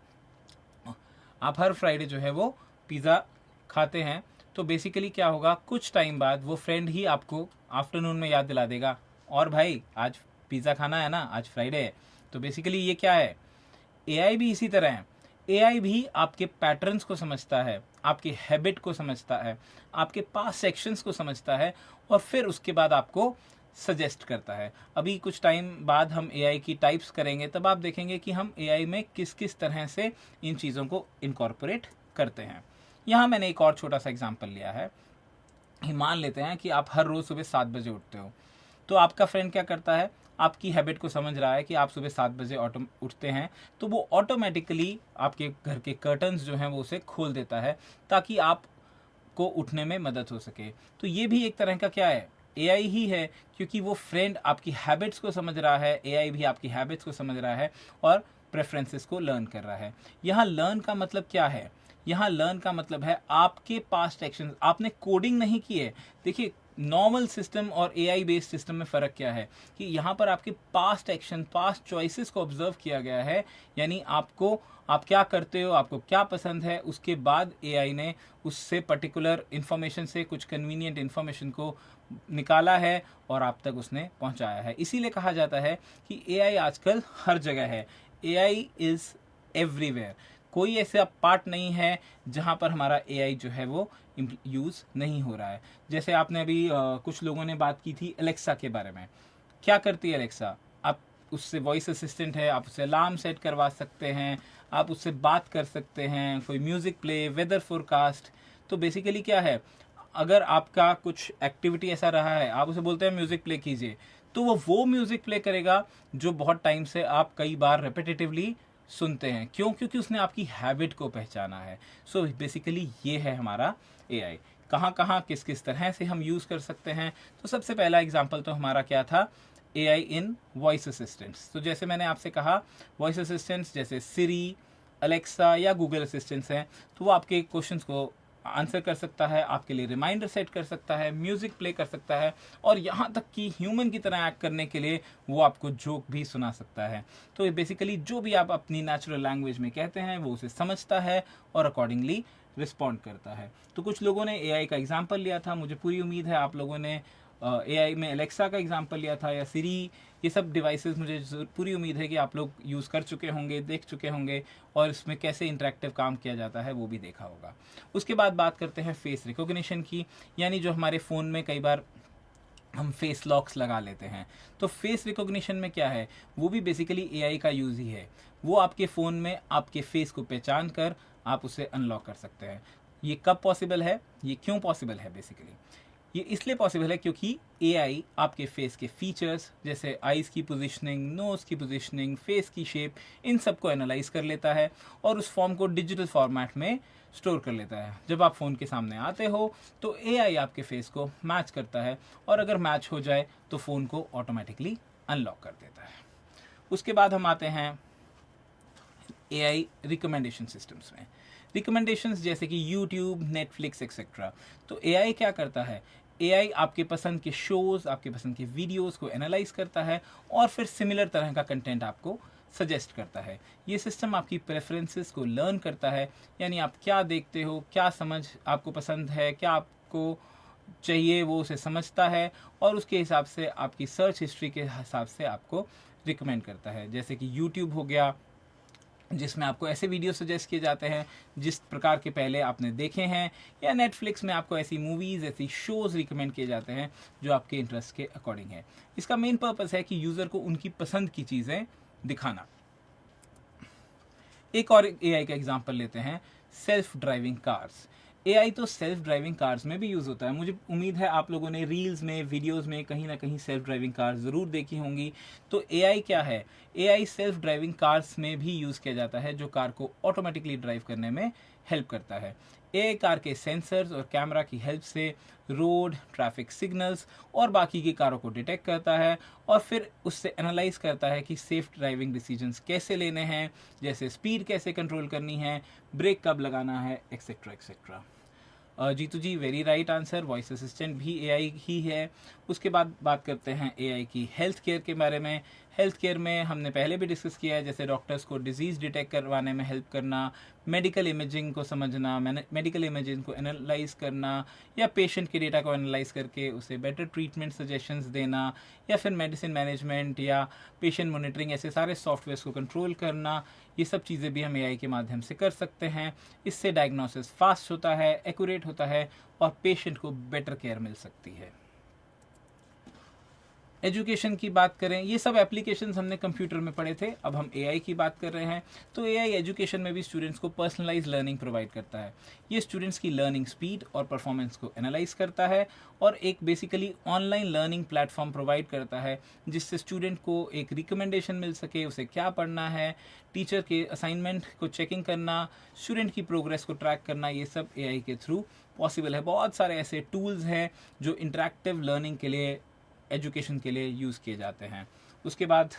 आप हर फ्राइडे जो है वो पिज़्ज़ा खाते हैं, तो बेसिकली क्या होगा, कुछ टाइम बाद वो फ्रेंड ही आपको आफ्टरनून में याद दिला देगा, और भाई आज पिज़्ज़ा खाना है ना, आज फ्राइडे है। तो बेसिकली ये क्या है, एआई भी इसी तरह है। एआई भी आपके पैटर्न्स को समझता है, आपके हैबिट को समझता है, आपके पास सेक्शंस को समझता है, और फिर उसके बाद आपको सजेस्ट करता है। अभी कुछ टाइम बाद हम एआई की टाइप्स करेंगे, तब आप देखेंगे कि हम एआई में किस किस तरह से इन चीज़ों को इनकॉर्पोरेट करते हैं। यहाँ मैंने एक और छोटा सा एग्जाम्पल लिया है। मान लेते हैं कि आप हर रोज़ सुबह 7 बजे उठते हो, तो आपका फ्रेंड क्या करता है, आपकी हैबिट को समझ रहा है कि आप सुबह 7 बजे उठते हैं, तो वो ऑटोमेटिकली आपके घर के कर्टन्स जो हैं वो उसे खोल देता है ताकि आपको उठने में मदद हो सके। तो ये भी एक तरह का क्या है, एआई ही है, क्योंकि वो फ्रेंड आपकी हैबिट्स को समझ रहा है, एआई भी आपकी हैबिट्स को समझ रहा है और प्रेफरेंसेस को लर्न कर रहा है। यहाँ लर्न का मतलब क्या है, यहाँ लर्न का मतलब है आपके पास्ट एक्शन, आपने कोडिंग नहीं की है। देखिए नॉर्मल सिस्टम और एआई बेस्ड सिस्टम में फ़र्क क्या है कि यहाँ पर आपके पास्ट एक्शन, पास्ट चॉइसेस को ऑब्जर्व किया गया है, यानी आप क्या करते हो, आपको क्या पसंद है, उसके बाद एआई ने उससे पर्टिकुलर इन्फॉर्मेशन से कुछ कन्वीनियंट इन्फॉर्मेशन को निकाला है और आप तक उसने पहुँचाया है। इसीलिए कहा जाता है कि एआई आजकल हर जगह है। AI is everywhere. कोई ऐसा पार्ट नहीं है जहाँ पर हमारा एआई जो है वो यूज़ नहीं हो रहा है। जैसे आपने अभी कुछ लोगों ने बात की थी एलेक्सा के बारे में। क्या करती है एलेक्सा, आप उससे वॉइस असिस्टेंट है, आप उससे अलार्म सेट करवा सकते हैं, आप उससे बात कर सकते हैं, कोई म्यूज़िक प्ले, वेदर फोरकास्ट। तो बेसिकली क्या है, अगर आपका कुछ एक्टिविटी ऐसा रहा है, आप उसे बोलते हैं म्यूज़िक प्ले कीजिए, तो वो म्यूज़िक प्ले करेगा जो बहुत टाइम से आप कई बार रेपिटेटिवली सुनते हैं। क्यों? क्योंकि उसने आपकी हैबिट को पहचाना है। सो बेसिकली ये है हमारा एआई। कहाँ कहाँ किस किस तरह से हम यूज़ कर सकते हैं। तो सबसे पहला एग्जांपल तो हमारा क्या था, एआई इन वॉइस असिस्टेंट्स। तो जैसे मैंने आपसे कहा, वॉइस असिस्टेंट्स जैसे सिरी, अलेक्सा या गूगल असिस्टेंट्स हैं, तो वो आपके क्वेश्चंस को आंसर कर सकता है, आपके लिए रिमाइंडर सेट कर सकता है, म्यूज़िक प्ले कर सकता है, और यहाँ तक कि ह्यूमन की तरह एक्ट करने के लिए वो आपको जोक भी सुना सकता है। तो बेसिकली जो भी आप अपनी नेचुरल लैंग्वेज में कहते हैं वो उसे समझता है और अकॉर्डिंगली रिस्पॉन्ड करता है। तो कुछ लोगों ने एआई का एग्जाम्पल लिया था, मुझे पूरी उम्मीद है आप लोगों ने AI में एलेक्सा का एग्जांपल लिया था या सिरी, ये सब डिवाइसेस मुझे पूरी उम्मीद है कि आप लोग यूज़ कर चुके होंगे, देख चुके होंगे, और इसमें कैसे इंटरेक्टिव काम किया जाता है वो भी देखा होगा। उसके बाद बात करते हैं फेस रिकॉग्निशन की, यानी जो हमारे फ़ोन में कई बार हम फेस लॉक्स लगा लेते हैं। तो फेस रिकॉग्निशन में क्या है, वो भी बेसिकली AI का यूज़ ही है। वो आपके फ़ोन में आपके फेस को पहचान कर आप उसे अनलॉक कर सकते हैं। ये कब पॉसिबल है, ये क्यों पॉसिबल है, बेसिकली ये इसलिए पॉसिबल है क्योंकि AI आपके फेस के फीचर्स जैसे आईज़ की पोजीशनिंग, नोज़ की पोजीशनिंग, फेस की शेप, इन सब को एनालाइज कर लेता है और उस फॉर्म को डिजिटल फॉर्मेट में स्टोर कर लेता है। जब आप फ़ोन के सामने आते हो तो AI आपके फेस को मैच करता है, और अगर मैच हो जाए तो फ़ोन को ऑटोमेटिकली अनलॉक कर देता है। उसके बाद हम आते हैं AI रिकमेंडेशन सिस्टम्स में। रिकमेंडेशंस जैसे कि यूट्यूब, नेटफ्लिक्स एक्सेट्रा। तो AI क्या करता है, AI आपके पसंद के शोज़, आपके पसंद के वीडियोज़ को एनालाइज करता है और फिर सिमिलर तरह का कंटेंट आपको सजेस्ट करता है। ये सिस्टम आपकी प्रेफरेंसेस को लर्न करता है, यानी आप क्या देखते हो, क्या समझ आपको पसंद है, क्या आपको चाहिए, वो उसे समझता है और उसके हिसाब से आपकी सर्च हिस्ट्री के हिसाब से आपको रिकमेंड करता है। जैसे कि यूट्यूब हो गया, जिसमें आपको ऐसे वीडियो सजेस्ट किए जाते हैं जिस प्रकार के पहले आपने देखे हैं, या नेटफ्लिक्स में आपको ऐसी मूवीज़, ऐसी शोज़ रिकमेंड किए जाते हैं जो आपके इंटरेस्ट के अकॉर्डिंग है। इसका मेन पर्पस है कि यूज़र को उनकी पसंद की चीज़ें दिखाना। एक और AI का एग्जांपल लेते हैं, सेल्फ ड्राइविंग कार्स। AI तो सेल्फ ड्राइविंग कार्स में भी यूज़ होता है। मुझे उम्मीद है आप लोगों ने रील्स में, वीडियोस में कहीं ना कहीं सेल्फ ड्राइविंग कार्स ज़रूर देखी होंगी। तो AI क्या है, AI सेल्फ ड्राइविंग कार्स में भी यूज़ किया जाता है, जो कार को ऑटोमेटिकली ड्राइव करने में हेल्प करता है। AI कार के सेंसर्स और कैमरा की हेल्प से रोड, ट्रैफिक सिग्नल्स और बाकी की कारों को डिटेक्ट करता है और फिर उससे एनालाइज करता है कि सेफ ड्राइविंग डिसीजंस कैसे लेने हैं, जैसे स्पीड कैसे कंट्रोल करनी है, ब्रेक कब लगाना है, etcetera etcetera. Jeetu ji, very right answer, voice assistant भी AI ही है। उसके बाद बात करते हैं AI की हेल्थ केयर के बारे में। हेल्थ केयर में हमने पहले भी डिस्कस किया है, जैसे डॉक्टर्स को डिजीज़ डिटेक्ट करवाने में हेल्प करना, मेडिकल इमेजिंग को समझना, मेडिकल इमेजिंग को एनालाइज करना, या पेशेंट के डेटा को एनालाइज करके उसे बेटर ट्रीटमेंट सजेशंस देना, या फिर मेडिसिन मैनेजमेंट या पेशेंट मॉनिटरिंग, ऐसे सारे सॉफ्टवेयर्स को कंट्रोल करना। ये सब चीज़ें भी हम AI के माध्यम से कर सकते हैं। इससे डायग्नोसिस फास्ट होता है, एक्यूरेट होता है और पेशेंट को बेटर केयर मिल सकती है। एजुकेशन की बात करें, ये सब एप्लीकेशंस हमने कंप्यूटर में पढ़े थे, अब हम AI की बात कर रहे हैं। तो AI एजुकेशन में भी स्टूडेंट्स को पर्सनलाइज लर्निंग प्रोवाइड करता है। ये स्टूडेंट्स की लर्निंग स्पीड और परफॉर्मेंस को एनालाइज करता है और एक basically online learning platform provide करता है, जिससे स्टूडेंट को एक रिकमेंडेशन मिल सके, उसे क्या पढ़ना है, टीचर के असाइनमेंट को चेकिंग करना, स्टूडेंट की प्रोग्रेस को ट्रैक करना, ये सब AI के थ्रू पॉसिबल है। बहुत सारे ऐसे टूल्स हैं जो इंटरेक्टिव लर्निंग के लिए, एजुकेशन के लिए यूज़ किए जाते हैं। उसके बाद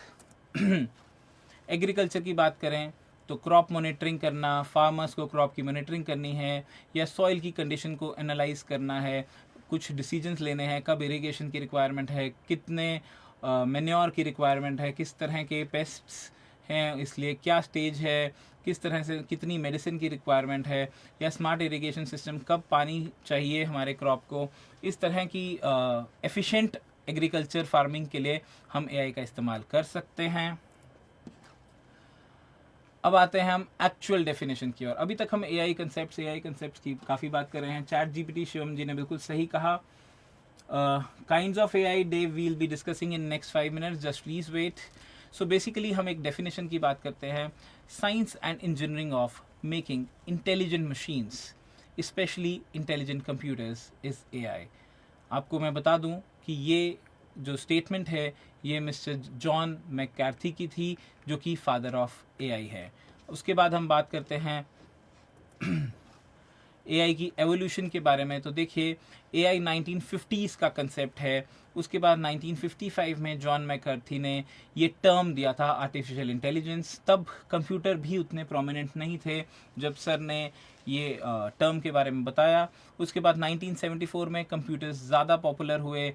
एग्रीकल्चर की बात करें तो क्रॉप मॉनिटरिंग करना, फार्मर्स को क्रॉप की मॉनिटरिंग करनी है या सॉइल की कंडीशन को एनालाइज करना है, कुछ डिसीजंस लेने हैं, कब इरिगेशन की रिक्वायरमेंट है, कितने मैन्योर की रिक्वायरमेंट है, किस तरह के पेस्ट्स हैं, इसलिए क्या स्टेज है, किस तरह से कितनी मेडिसिन की रिक्वायरमेंट है, या स्मार्ट इरिगेशन सिस्टम, कब पानी चाहिए हमारे क्रॉप को। इस तरह की एफिशिएंट एग्रीकल्चर फार्मिंग के लिए हम AI का इस्तेमाल कर सकते हैं। अब आते हैं हम एक्चुअल डेफिनेशन की ओर। अभी तक हम AI कंसेप्ट्स की काफ़ी बात कर रहे हैं। ChatGPT शिवम जी ने बिल्कुल सही कहा। Kinds of AI they will be discussing in next 5 minutes, just please wait. So basically हम एक डेफिनेशन की बात करते हैं, science and engineering of making intelligent machines, specially intelligent computers is AI। आपको मैं बता दूं कि ये जो स्टेटमेंट है ये मिस्टर जॉन मैककार्थी की थी, जो कि फादर ऑफ AI है। उसके बाद हम बात करते हैं AI की एवोल्यूशन के बारे में। तो देखिए, AI 1950s का कंसेप्ट है। उसके बाद 1955 में जॉन मैककार्थी ने ये टर्म दिया था, आर्टिफिशियल इंटेलिजेंस। तब कंप्यूटर भी उतने प्रोमिनेंट नहीं थे जब सर ने ये टर्म के बारे में बताया। उसके बाद 1974 में कंप्यूटर्स ज़्यादा पॉपुलर हुए,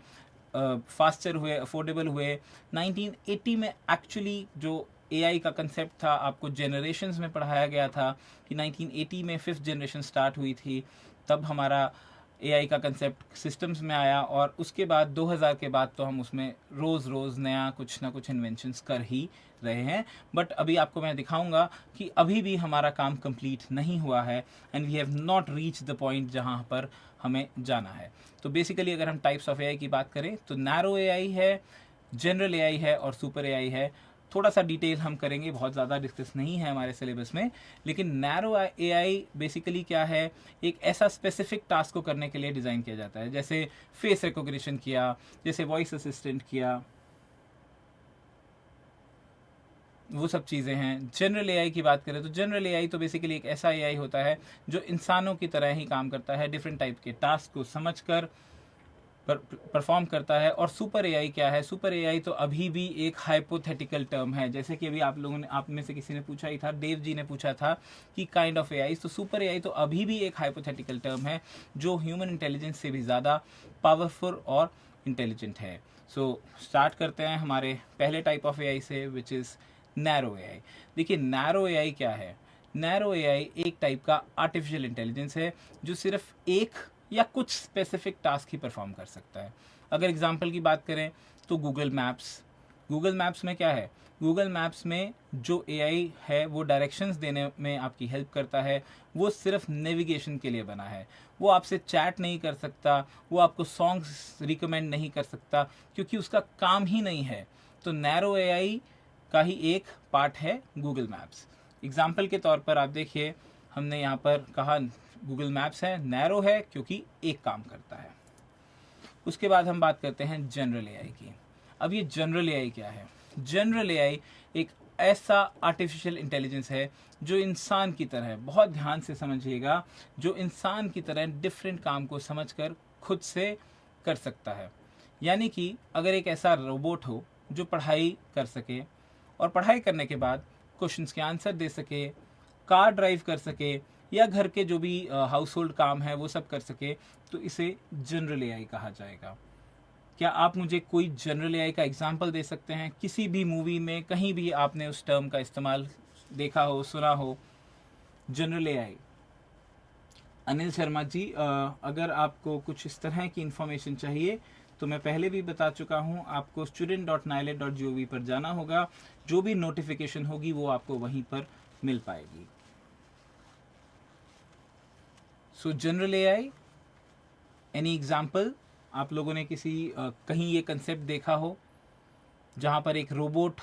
फास्टर हुए, अफोर्डेबल हुए। 1980 में एक्चुअली जो AI का कंसेप्ट था आपको जनरेशन्स में पढ़ाया गया था कि 1980 में 5th जनरेशन स्टार्ट हुई थी। तब हमारा एआई का कंसेप्ट सिस्टम्स में आया और उसके बाद 2000 के बाद तो हम उसमें रोज़ नया कुछ ना कुछ इन्वेंशंस कर ही रहे हैं। बट अभी आपको मैं दिखाऊंगा कि अभी भी हमारा काम कंप्लीट नहीं हुआ है and we have not reach the point जहां पर हमें जाना है। तो बेसिकली अगर हम टाइप्स ऑफ एआई की बात करें तो नैरो एआई है, जनरल एआई है और सुपर एआई है। थोड़ा सा डिटेल हम करेंगे, बहुत ज़्यादा डिस्कस नहीं है हमारे सिलेबस में। लेकिन नैरो एआई बेसिकली क्या है, एक ऐसा स्पेसिफिक टास्क को करने के लिए डिज़ाइन किया जाता है, जैसे फेस रिकॉग्निशन किया, जैसे वॉइस असिस्टेंट किया, वो सब चीज़ें हैं। जनरल एआई की बात करें तो जनरल एआई तो बेसिकली एक ऐसा एआई होता है जो इंसानों की तरह ही काम करता है, डिफरेंट टाइप के टास्क को समझकर परफॉर्म करता है। और सुपर एआई क्या है, सुपर एआई तो अभी भी एक हाइपोथेटिकल टर्म है। जैसे कि अभी आप लोगों ने, आप में से किसी ने पूछा ही था, देव जी ने पूछा था कि काइंड ऑफ एआई, तो सुपर एआई तो अभी भी एक हाइपोथेटिकल टर्म है जो ह्यूमन इंटेलिजेंस से भी ज़्यादा पावरफुल और इंटेलिजेंट है। सो स्टार्ट करते हैं हमारे पहले टाइप ऑफ एआई से, विच इज़ नैरो एआई। देखिए नैरो एआई क्या है, नैरो एआई एक टाइप का आर्टिफिशियल इंटेलिजेंस है जो सिर्फ एक या कुछ स्पेसिफिक टास्क ही परफॉर्म कर सकता है। अगर एग्जांपल की बात करें तो गूगल मैप्स में क्या है, गूगल मैप्स में जो एआई है वो डायरेक्शंस देने में आपकी हेल्प करता है, वो सिर्फ नेविगेशन के लिए बना है। वो आपसे चैट नहीं कर सकता, वो आपको सॉन्ग्स रिकमेंड नहीं कर सकता, क्योंकि उसका काम ही नहीं है। तो नैरो एआई का ही एक पार्ट है गूगल मैप्स। एग्जाम्पल के तौर पर आप देखिए, हमने यहाँ पर कहा गूगल मैप्स है, नैरो है क्योंकि एक काम करता है। उसके बाद हम बात करते हैं जनरल एआई की। अब ये जनरल एआई क्या है, जनरल एआई एक ऐसा आर्टिफिशियल इंटेलिजेंस है जो इंसान की तरह, बहुत ध्यान से समझिएगा, जो इंसान की तरह डिफरेंट काम को समझकर खुद से कर सकता है। यानी कि अगर एक ऐसा रोबोट हो जो पढ़ाई कर सके और पढ़ाई करने के बाद क्वेश्चंस के आंसर दे सके, कार ड्राइव कर सके, या घर के जो भी हाउस होल्ड काम है वो सब कर सके, तो इसे जनरल एआई कहा जाएगा। क्या आप मुझे कोई जनरल एआई का एग्जाम्पल दे सकते हैं? किसी भी मूवी में कहीं भी आपने उस टर्म का इस्तेमाल देखा हो, सुना हो, जनरल एआई? अनिल शर्मा जी, अगर आपको कुछ इस तरह की इंफॉर्मेशन चाहिए तो मैं पहले भी बता चुका हूं, आपको student.niled.gov पर जाना होगा, जो भी नोटिफिकेशन होगी वो आपको वहीं पर मिल पाएगी। सो जनरल एआई, एनी एग्जाम्पल? आप लोगों ने किसी कहीं ये कंसेप्ट देखा हो जहां पर एक रोबोट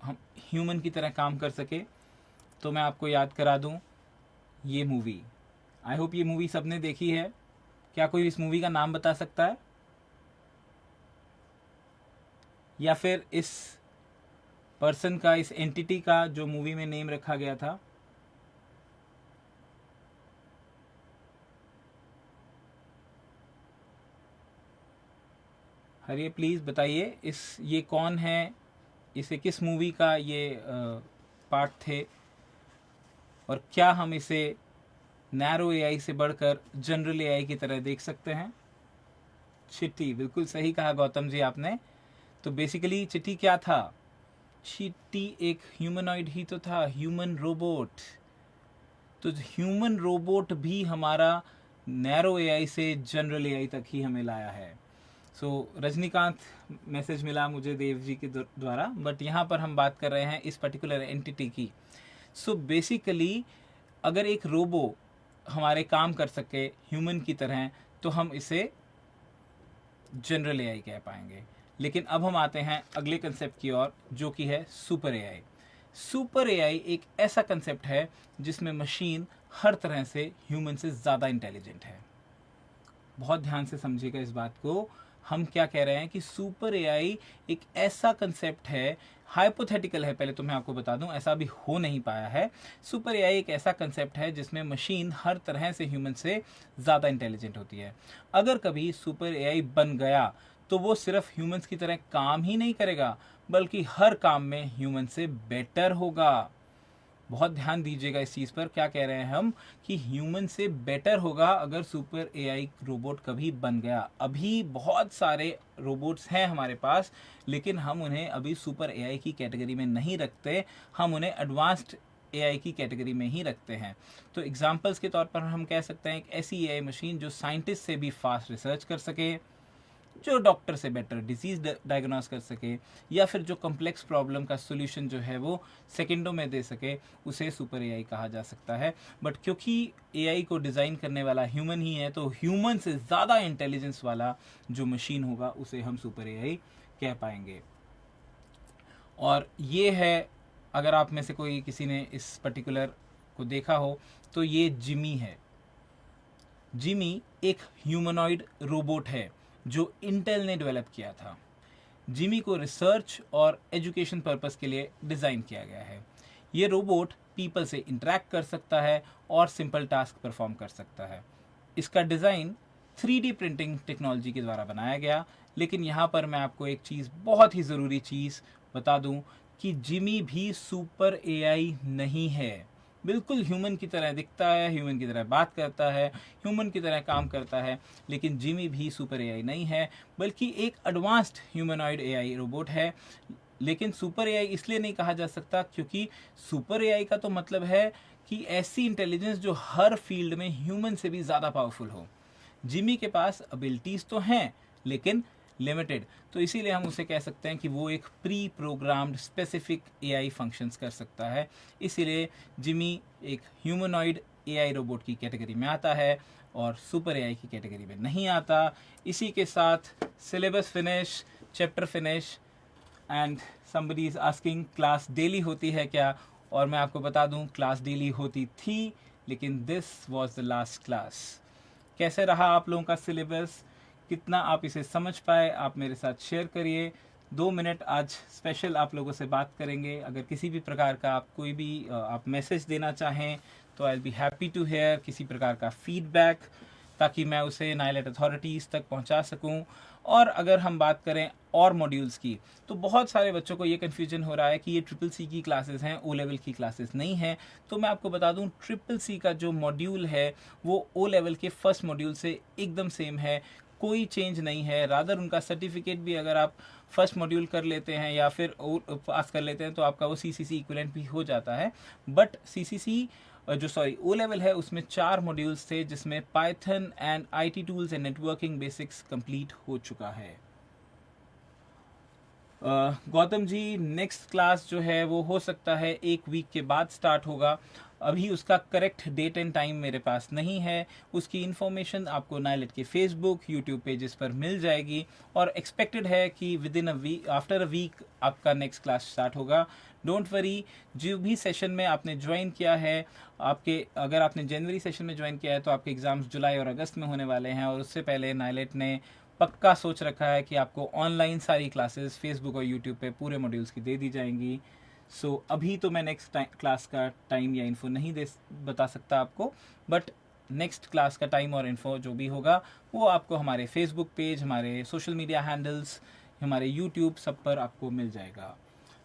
हम ह्यूमन की तरह काम कर सके? तो मैं आपको याद करा दूं ये मूवी, आई होप ये मूवी सबने देखी है। क्या कोई इस मूवी का नाम बता सकता है, या फिर इस पर्सन का, इस एंटिटी का जो मूवी में नेम रखा गया था? अरे प्लीज़ बताइए, ये कौन है, इसे किस मूवी का ये पार्ट थे, और क्या हम इसे नैरो एआई से बढ़कर जनरल एआई की तरह देख सकते हैं? चिट्टी, बिल्कुल सही कहा गौतम जी आपने। तो बेसिकली चिट्टी क्या था? चिट्टी एक ह्यूमनॉइड ही तो था, ह्यूमन रोबोट। तो ह्यूमन रोबोट भी हमारा नैरो एआई से जनरल एआई तक ही हमें लाया है। सो रजनीकांत मैसेज मिला मुझे देव जी के द्वारा, बट यहाँ पर हम बात कर रहे हैं इस पर्टिकुलर एंटिटी की। सो बेसिकली अगर एक रोबो हमारे काम कर सके ह्यूमन की तरह, तो हम इसे जनरल एआई कह पाएंगे। लेकिन अब हम आते हैं अगले कंसेप्ट की ओर, जो कि है सुपर एआई। सुपर एआई एक ऐसा कंसेप्ट है जिसमें मशीन हर तरह से ह्यूमन से ज़्यादा इंटेलिजेंट है। बहुत ध्यान से समझिएगा इस बात को, हम क्या कह रहे हैं कि सुपर एआई एक ऐसा कंसेप्ट है, हाइपोथेटिकल है, पहले तो मैं आपको बता दूं ऐसा अभी हो नहीं पाया है। सुपर एआई एक ऐसा कंसेप्ट है जिसमें मशीन हर तरह से ह्यूमन से ज़्यादा इंटेलिजेंट होती है। अगर कभी सुपर एआई बन गया तो वो सिर्फ ह्यूमंस की तरह काम ही नहीं करेगा, बल्कि हर काम में ह्यूमन से बेटर होगा। बहुत ध्यान दीजिएगा इस चीज़ पर, क्या कह रहे हैं हम कि ह्यूमन से बेटर होगा अगर सुपर एआई रोबोट कभी बन गया। अभी बहुत सारे रोबोट्स हैं हमारे पास, लेकिन हम उन्हें अभी सुपर एआई की कैटेगरी में नहीं रखते, हम उन्हें एडवांस्ड एआई की कैटेगरी में ही रखते हैं। तो एग्जांपल्स के तौर पर हम कह सकते हैं एक ऐसी एआई मशीन जो साइंटिस्ट से भी फास्ट रिसर्च कर सके, जो डॉक्टर से बेटर डिजीज डायग्नोस कर सके, या फिर जो कॉम्प्लेक्स प्रॉब्लम का सोल्यूशन जो है वो सेकंडों में दे सके, उसे सुपर एआई कहा जा सकता है। बट क्योंकि एआई को डिज़ाइन करने वाला ह्यूमन ही है, तो ह्यूमन से ज़्यादा इंटेलिजेंस वाला जो मशीन होगा उसे हम सुपर एआई कह पाएंगे। और ये है, अगर आप में से कोई किसी ने इस पर्टिकुलर को देखा हो तो ये जिमी है। जिमी एक ह्यूमनॉइड रोबोट है जो इंटेल ने डेवलप किया था। जिमी को रिसर्च और एजुकेशन पर्पस के लिए डिज़ाइन किया गया है। ये रोबोट पीपल से इंटरेक्ट कर सकता है और सिंपल टास्क परफॉर्म कर सकता है। इसका डिज़ाइन 3D प्रिंटिंग टेक्नोलॉजी के द्वारा बनाया गया। लेकिन यहाँ पर मैं आपको एक चीज़, बहुत ही ज़रूरी चीज़ बता दूं कि जिमी भी सुपर एआई नहीं है। बिल्कुल ह्यूमन की तरह दिखता है, ह्यूमन की तरह बात करता है, ह्यूमन की तरह काम करता है, लेकिन जिमी भी सुपर एआई नहीं है, बल्कि एक एडवांस्ड ह्यूमनॉइड एआई रोबोट है। लेकिन सुपर एआई इसलिए नहीं कहा जा सकता क्योंकि सुपर एआई का तो मतलब है कि ऐसी इंटेलिजेंस जो हर फील्ड में ह्यूमन से भी ज़्यादा पावरफुल हो। जिमी के पास एबिलिटीज़ तो हैं लेकिन लिमिटेड, तो इसीलिए हम उसे कह सकते हैं कि वो एक pre programmed specific AI functions कर सकता है। इसीलिए जिमी एक ह्यूमनॉइड एआई रोबोट की कैटेगरी में आता है और सुपर एआई की कैटेगरी में नहीं आता। इसी के साथ syllabus finish, chapter finish, and somebody is asking class daily होती है क्या? और मैं आपको बता दूं क्लास डेली होती थी, लेकिन this was the last class. कैसे रहा आप लोगों का सिलेबस? कितना आप इसे समझ पाए? आप मेरे साथ शेयर करिए। 2 मिनट आज स्पेशल आप लोगों से बात करेंगे। अगर किसी भी प्रकार का आप कोई भी आप मैसेज देना चाहें तो I will be happy to hear किसी प्रकार का फीडबैक, ताकि मैं उसे नाइलेट अथॉरिटीज़ तक पहुंचा सकूं। और अगर हम बात करें और मॉड्यूल्स की, तो बहुत सारे बच्चों को ये कन्फ्यूजन हो रहा है कि ये CCC की क्लासेस हैं, ओ लेवल की क्लासेस नहीं हैं। तो मैं आपको बता दूं CCC का जो मॉड्यूल है वो ओ लेवल के फर्स्ट मॉड्यूल से एकदम सेम है, कोई चेंज नहीं है। रादर उनका सर्टिफिकेट भी अगर आप फर्स्ट मॉड्यूल कर लेते हैं या फिर पास कर लेते हैं तो आपका वो CCC इक्विवेलेंट भी हो जाता है। बट CCC ओ लेवल है उसमें 4 मॉड्यूल्स थे, जिसमें Python and IT tools and networking basics complete हो चुका है। गौतम जी, नेक्स्ट क्लास जो है वो हो सकता है 1 वीक के बाद स्टार्ट होगा। अभी उसका करेक्ट डेट एंड टाइम मेरे पास नहीं है। उसकी इन्फॉर्मेशन आपको नाइलेट के फेसबुक, यूट्यूब पेजेस पर मिल जाएगी और एक्सपेक्टेड है कि within a week, after a week आपका नेक्स्ट क्लास स्टार्ट होगा। डोंट वरी, जो भी सेशन में आपने ज्वाइन किया है, अगर आपने जनवरी सेशन में ज्वाइन किया है तो आपके एग्जाम्स जुलाई और अगस्त में होने वाले हैं। और उससे पहले नाइलेट ने पक्का सोच रखा है कि आपको ऑनलाइन सारी क्लासेस फेसबुक और यूट्यूब पे पूरे मॉड्यूल्स की दे दी जाएंगी। सो अभी तो मैं नेक्स्ट क्लास का टाइम या इन्फो नहीं बता सकता आपको, बट नेक्स्ट क्लास का टाइम और इन्फो जो भी होगा वो आपको हमारे फेसबुक पेज, हमारे सोशल मीडिया हैंडल्स, हमारे यूट्यूब सब पर आपको मिल जाएगा।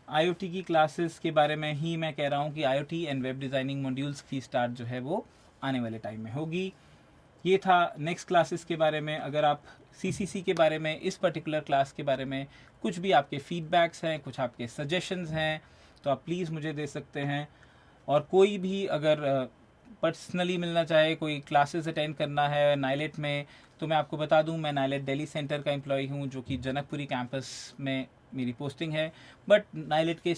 IoT की क्लासेस के बारे में ही मैं कह रहा हूँ कि IoT and web designing modules की स्टार्ट जो है वो आने वाले टाइम में होगी। ये था नेक्स्ट क्लासेस के बारे में। अगर आप CCC के बारे में, इस पर्टिकुलर क्लास के बारे में कुछ भी आपके फीडबैक्स हैं, कुछ आपके सजेशंस हैं, तो आप प्लीज़ मुझे दे सकते हैं। और कोई भी अगर पर्सनली मिलना चाहे, कोई क्लासेस अटेंड करना है नाइलेट में, तो मैं आपको बता दूं मैं नाइलेट दिल्ली सेंटर का एम्प्लॉय हूं, जो कि जनकपुरी कैंपस में मेरी पोस्टिंग है। बट नाइलेट के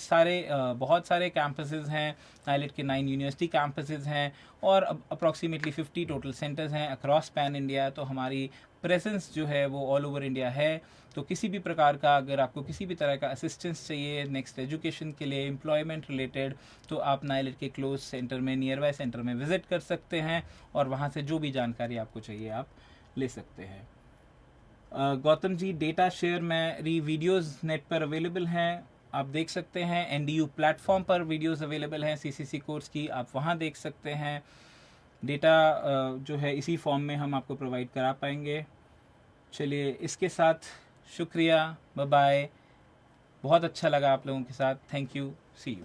बहुत सारे कैंपसेस हैं। नाइलेट के 9 यूनिवर्सिटी कैंपसेस हैं और अप्रॉक्सीमेटली 50 टोटल सेंटर्स हैं अक्रॉस पैन इंडिया। तो हमारी प्रेजेंस जो है वो ऑल ओवर इंडिया है। तो किसी भी प्रकार का, अगर आपको किसी भी तरह का असिस्टेंस चाहिए नेक्स्ट एजुकेशन के लिए, एम्प्लॉयमेंट रिलेटेड, तो आप नाइलेट के क्लोज सेंटर में, नियर बाय सेंटर में विजिट कर सकते हैं और वहाँ से जो भी जानकारी आपको चाहिए आप ले सकते हैं। गौतम जी, डेटा शेयर मेरी वीडियोस नेट पर अवेलेबल हैं, आप देख सकते हैं। NDU प्लेटफॉर्म पर वीडियोस अवेलेबल हैं CCC कोर्स की, आप वहाँ देख सकते हैं। डेटा जो है इसी फॉर्म में हम आपको प्रोवाइड करा पाएंगे। चलिए, इसके साथ शुक्रिया, बाय बाय। बहुत अच्छा लगा आप लोगों के साथ। Thank you, see you.